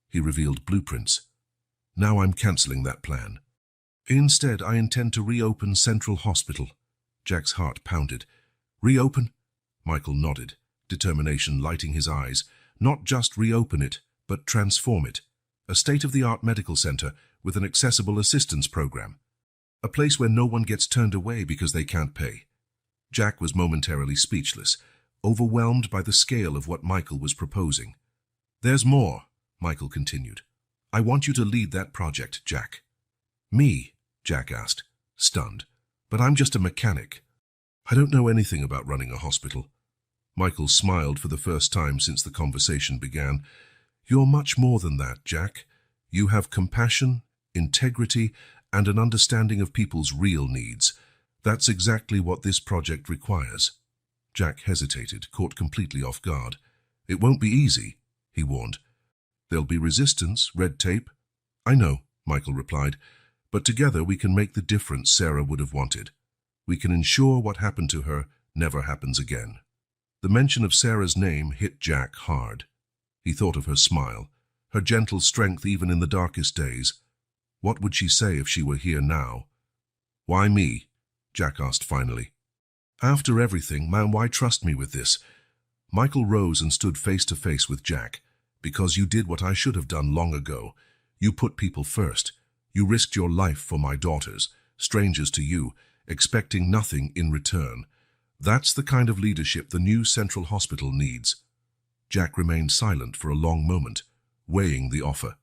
he revealed blueprints, "now I'm cancelling that plan. Instead, I intend to reopen Central Hospital." Jack's heart pounded. "Reopen?" Michael nodded, determination lighting his eyes. "Not just reopen it, but transform it. A state-of-the-art medical center with an accessible assistance program. A place where no one gets turned away because they can't pay." Jack was momentarily speechless, overwhelmed by the scale of what Michael was proposing. "There's more," Michael continued. I want you to lead that project, Jack." "Me?" Jack asked, stunned. "But I'm just a mechanic. I don't know anything about running a hospital." Michael smiled for the first time since the conversation began. "You're much more than that, Jack. You have compassion, integrity, and an understanding of people's real needs. That's exactly what this project requires." Jack hesitated, caught completely off guard. "It won't be easy," he warned. "There'll be resistance, red tape." "I know," Michael replied, "but together we can make the difference Sarah would have wanted. We can ensure what happened to her never happens again." The mention of Sarah's name hit Jack hard. He thought of her smile, her gentle strength even in the darkest days. What would she say if she were here now? "Why me?" Jack asked finally. "After everything, man, why trust me with this?" Michael rose and stood face to face with Jack. "Because you did what I should have done long ago. You put people first. You risked your life for my daughters, strangers to you, expecting nothing in return. That's the kind of leadership the new Central Hospital needs." Jack remained silent for a long moment, weighing the offer.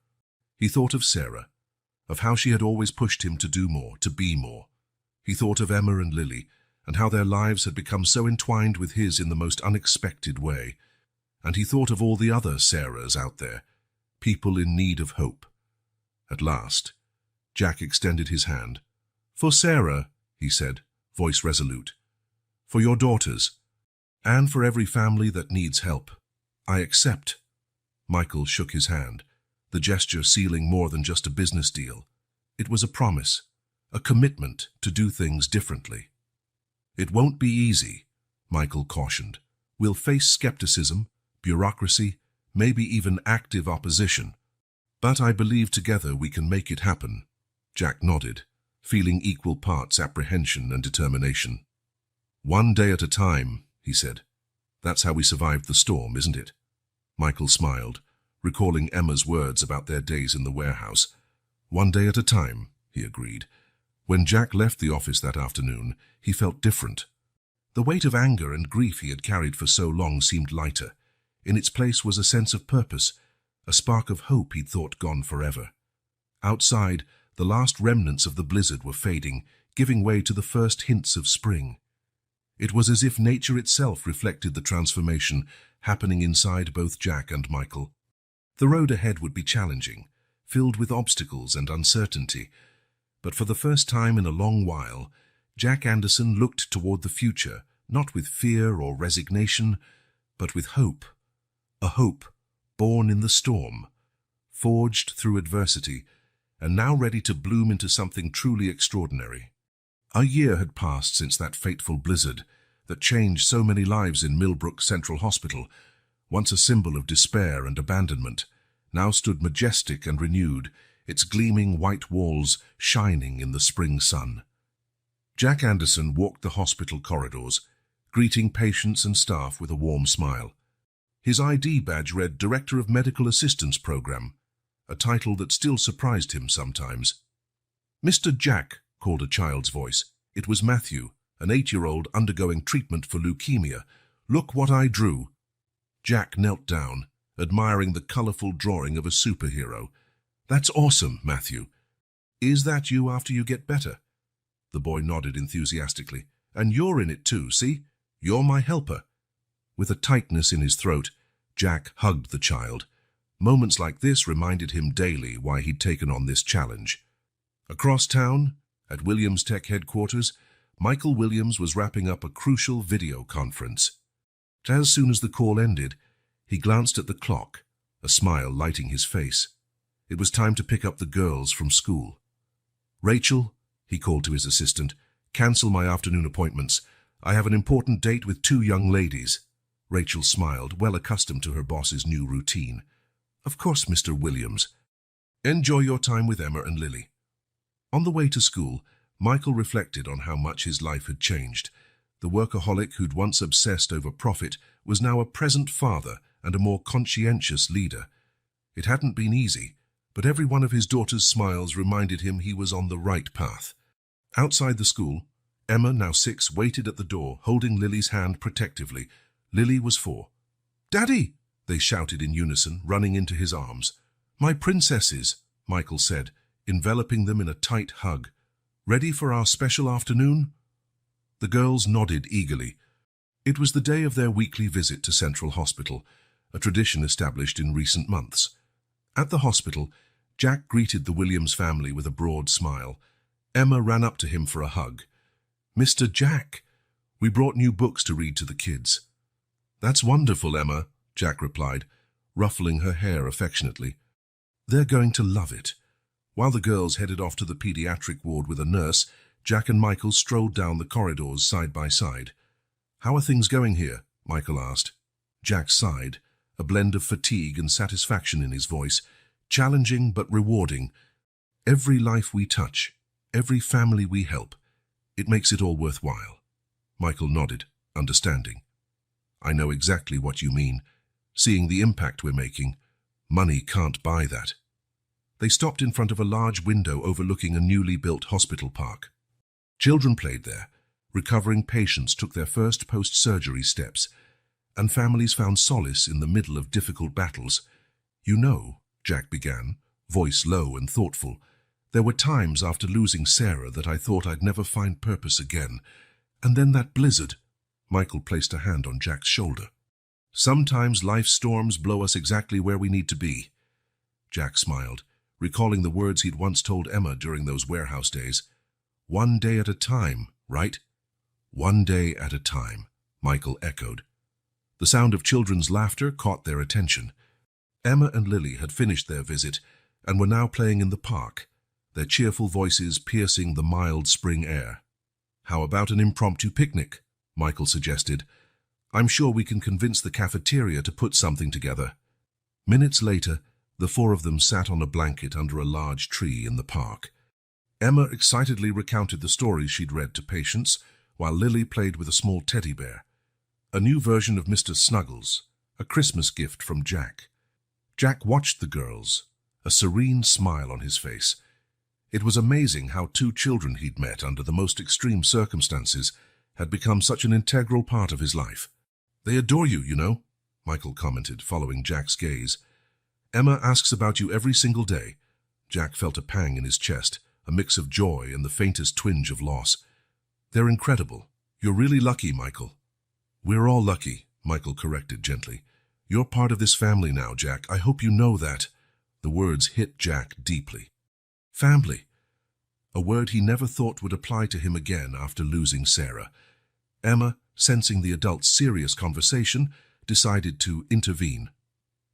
He thought of Sarah, of how she had always pushed him to do more, to be more. He thought of Emma and Lily, and how their lives had become so entwined with his in the most unexpected way. And he thought of all the other Sarahs out there, people in need of hope. At last, Jack extended his hand. "For Sarah," he said, voice resolute. "For your daughters, and for every family that needs help. I accept." Michael shook his hand, the gesture sealing more than just a business deal. It was a promise, a commitment to do things differently. "It won't be easy," Michael cautioned. "We'll face skepticism, bureaucracy, maybe even active opposition. But I believe together we can make it happen." Jack nodded, feeling equal parts apprehension and determination. "One day at a time," he said. "That's how we survived the storm, isn't it?" Michael smiled, recalling Emma's words about their days in the warehouse. "One day at a time," he agreed. When Jack left the office that afternoon, he felt different. The weight of anger and grief he had carried for so long seemed lighter. In its place was a sense of purpose, a spark of hope he'd thought gone forever. Outside, the last remnants of the blizzard were fading, giving way to the first hints of spring. It was as if nature itself reflected the transformation happening inside both Jack and Michael. The road ahead would be challenging, filled with obstacles and uncertainty, but for the first time in a long while, Jack Anderson looked toward the future, not with fear or resignation, but with hope. A hope born in the storm, forged through adversity, and now ready to bloom into something truly extraordinary. A year had passed since that fateful blizzard that changed so many lives in Millbrook Central Hospital, once a symbol of despair and abandonment, now stood majestic and renewed, its gleaming white walls shining in the spring sun. Jack Anderson walked the hospital corridors, greeting patients and staff with a warm smile. His ID badge read Director of Medical Assistance Program, a title that still surprised him sometimes. "Mr. Jack," called a child's voice. It was Matthew, an 8-year-old undergoing treatment for leukemia. "Look what I drew." Jack knelt down, admiring the colorful drawing of a superhero. "That's awesome, Matthew. Is that you after you get better?" The boy nodded enthusiastically. "And you're in it too, see? You're my helper." With a tightness in his throat, Jack hugged the child. Moments like this reminded him daily why he'd taken on this challenge. Across town, at Williams Tech headquarters, Michael Williams was wrapping up a crucial video conference. As soon as the call ended, he glanced at the clock, a smile lighting his face. It was time to pick up the girls from school. "Rachel," he called to his assistant, "cancel my afternoon appointments. I have an important date with 2 young ladies." Rachel smiled, well accustomed to her boss's new routine. "Of course, Mr. Williams. Enjoy your time with Emma and Lily." On the way to school, Michael reflected on how much his life had changed. The workaholic who'd once obsessed over profit was now a present father and a more conscientious leader. It hadn't been easy, but every one of his daughter's smiles reminded him he was on the right path. Outside the school, Emma, now 6, waited at the door, holding Lily's hand protectively. Lily was 4. "Daddy!" they shouted in unison, running into his arms. "My princesses," Michael said, enveloping them in a tight hug. "Ready for our special afternoon?" The girls nodded eagerly. It was the day of their weekly visit to Central Hospital, a tradition established in recent months. At the hospital, Jack greeted the Williams family with a broad smile. Emma ran up to him for a hug. "Mr. Jack, we brought new books to read to the kids." "That's wonderful, Emma," Jack replied, ruffling her hair affectionately. "They're going to love it." While the girls headed off to the pediatric ward with a nurse, Jack and Michael strolled down the corridors side by side. "How are things going here?" Michael asked. Jack sighed, a blend of fatigue and satisfaction in his voice. "Challenging but rewarding. Every life we touch, every family we help, it makes it all worthwhile." Michael nodded, understanding. "I know exactly what you mean. Seeing the impact we're making, money can't buy that." They stopped in front of a large window overlooking a newly built hospital park. Children played there, recovering patients took their first post-surgery steps, and families found solace in the middle of difficult battles. "You know," Jack began, voice low and thoughtful, "there were times after losing Sarah that I thought I'd never find purpose again. And then that blizzard." Michael placed a hand on Jack's shoulder. "Sometimes life's storms blow us exactly where we need to be." Jack smiled, recalling the words he'd once told Emma during those warehouse days. "One day at a time, right?" "One day at a time," Michael echoed. The sound of children's laughter caught their attention. Emma and Lily had finished their visit and were now playing in the park, their cheerful voices piercing the mild spring air. "How about an impromptu picnic?" Michael suggested. "I'm sure we can convince the cafeteria to put something together." Minutes later, the four of them sat on a blanket under a large tree in the park. Emma excitedly recounted the stories she'd read to patients, while Lily played with a small teddy bear. A new version of Mr. Snuggles, a Christmas gift from Jack. Jack watched the girls, a serene smile on his face. It was amazing how two children he'd met under the most extreme circumstances had become such an integral part of his life. "They adore you, you know," Michael commented, following Jack's gaze. "Emma asks about you every single day." Jack felt a pang in his chest, a mix of joy and the faintest twinge of loss. "They're incredible. You're really lucky, Michael." "We're all lucky," Michael corrected gently. "You're part of this family now, Jack. I hope you know that." The words hit Jack deeply. Family. A word he never thought would apply to him again after losing Sarah. Emma, sensing the adults' serious conversation, decided to intervene.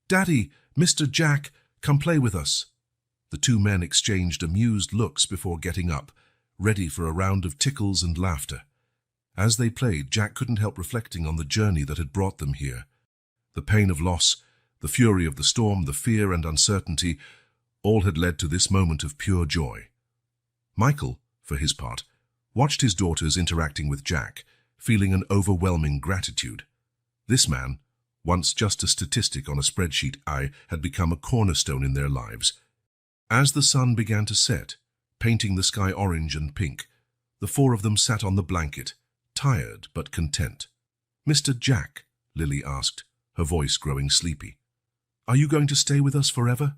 "Daddy, Mr. Jack, come play with us." The two men exchanged amused looks before getting up, ready for a round of tickles and laughter. As they played, Jack couldn't help reflecting on the journey that had brought them here. The pain of loss, the fury of the storm, the fear and uncertainty, all had led to this moment of pure joy. Michael, for his part, watched his daughters interacting with Jack, feeling an overwhelming gratitude. This man, once just a statistic on a spreadsheet, had become a cornerstone in their lives. As the sun began to set, painting the sky orange and pink, the four of them sat on the blanket, tired but content. "Mr. Jack," Lily asked, her voice growing sleepy, "are you going to stay with us forever?"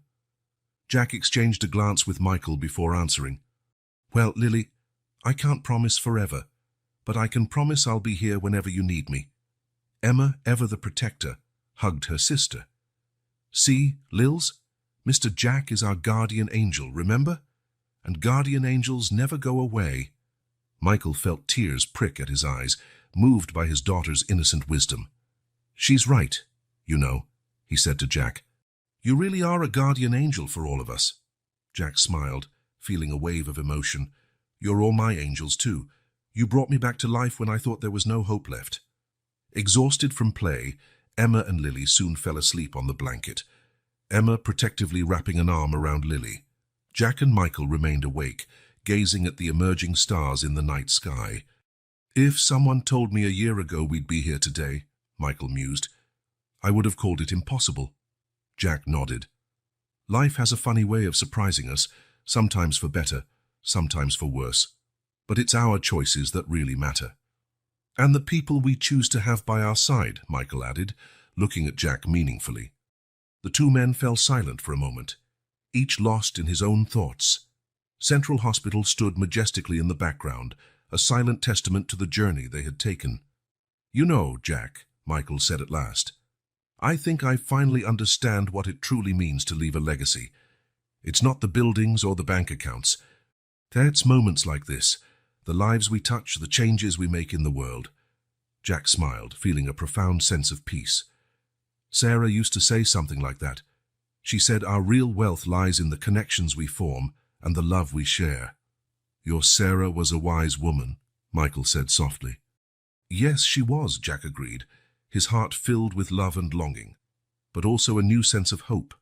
Jack exchanged a glance with Michael before answering. "Well, Lily, I can't promise forever, but I can promise I'll be here whenever you need me." Emma, ever the protector, hugged her sister. "See, Lils, Mr. Jack is our guardian angel, remember? And guardian angels never go away." Michael felt tears prick at his eyes, moved by his daughter's innocent wisdom. "She's right, you know," he said to Jack. "You really are a guardian angel for all of us." Jack smiled, feeling a wave of emotion. "You're all my angels too. You brought me back to life when I thought there was no hope left." Exhausted from play, Emma and Lily soon fell asleep on the blanket, Emma protectively wrapping an arm around Lily. Jack and Michael remained awake, gazing at the emerging stars in the night sky. "If someone told me a year ago we'd be here today," Michael mused, "I would have called it impossible." Jack nodded. "Life has a funny way of surprising us, sometimes for better, sometimes for worse. But it's our choices that really matter." "And the people we choose to have by our side," Michael added, looking at Jack meaningfully. The two men fell silent for a moment, each lost in his own thoughts. Central Hospital stood majestically in the background, a silent testament to the journey they had taken. "You know, Jack," Michael said at last, "I think I finally understand what it truly means to leave a legacy. It's not the buildings or the bank accounts. It's moments like this, the lives we touch, the changes we make in the world." Jack smiled, feeling a profound sense of peace. "Sarah used to say something like that. She said our real wealth lies in the connections we form and the love we share." "Your Sarah was a wise woman," Michael said softly. "Yes, she was," Jack agreed, his heart filled with love and longing, but also a new sense of hope.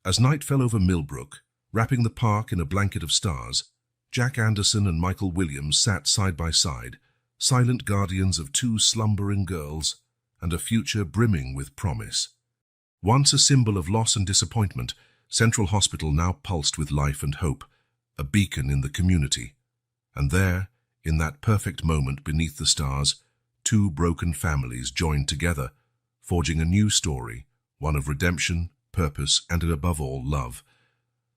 As night fell over Millbrook, wrapping the park in a blanket of stars, Jack Anderson and Michael Williams sat side by side, silent guardians of two slumbering girls and a future brimming with promise. Once a symbol of loss and disappointment, Central Hospital now pulsed with life and hope, a beacon in the community. And there, in that perfect moment beneath the stars, two broken families joined together, forging a new story, one of redemption, purpose, and above all, love.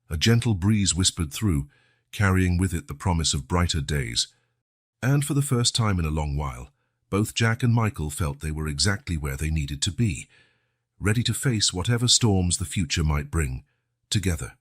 A gentle breeze whispered through, carrying with it the promise of brighter days. And for the first time in a long while, both Jack and Michael felt they were exactly where they needed to be, ready to face whatever storms the future might bring, together.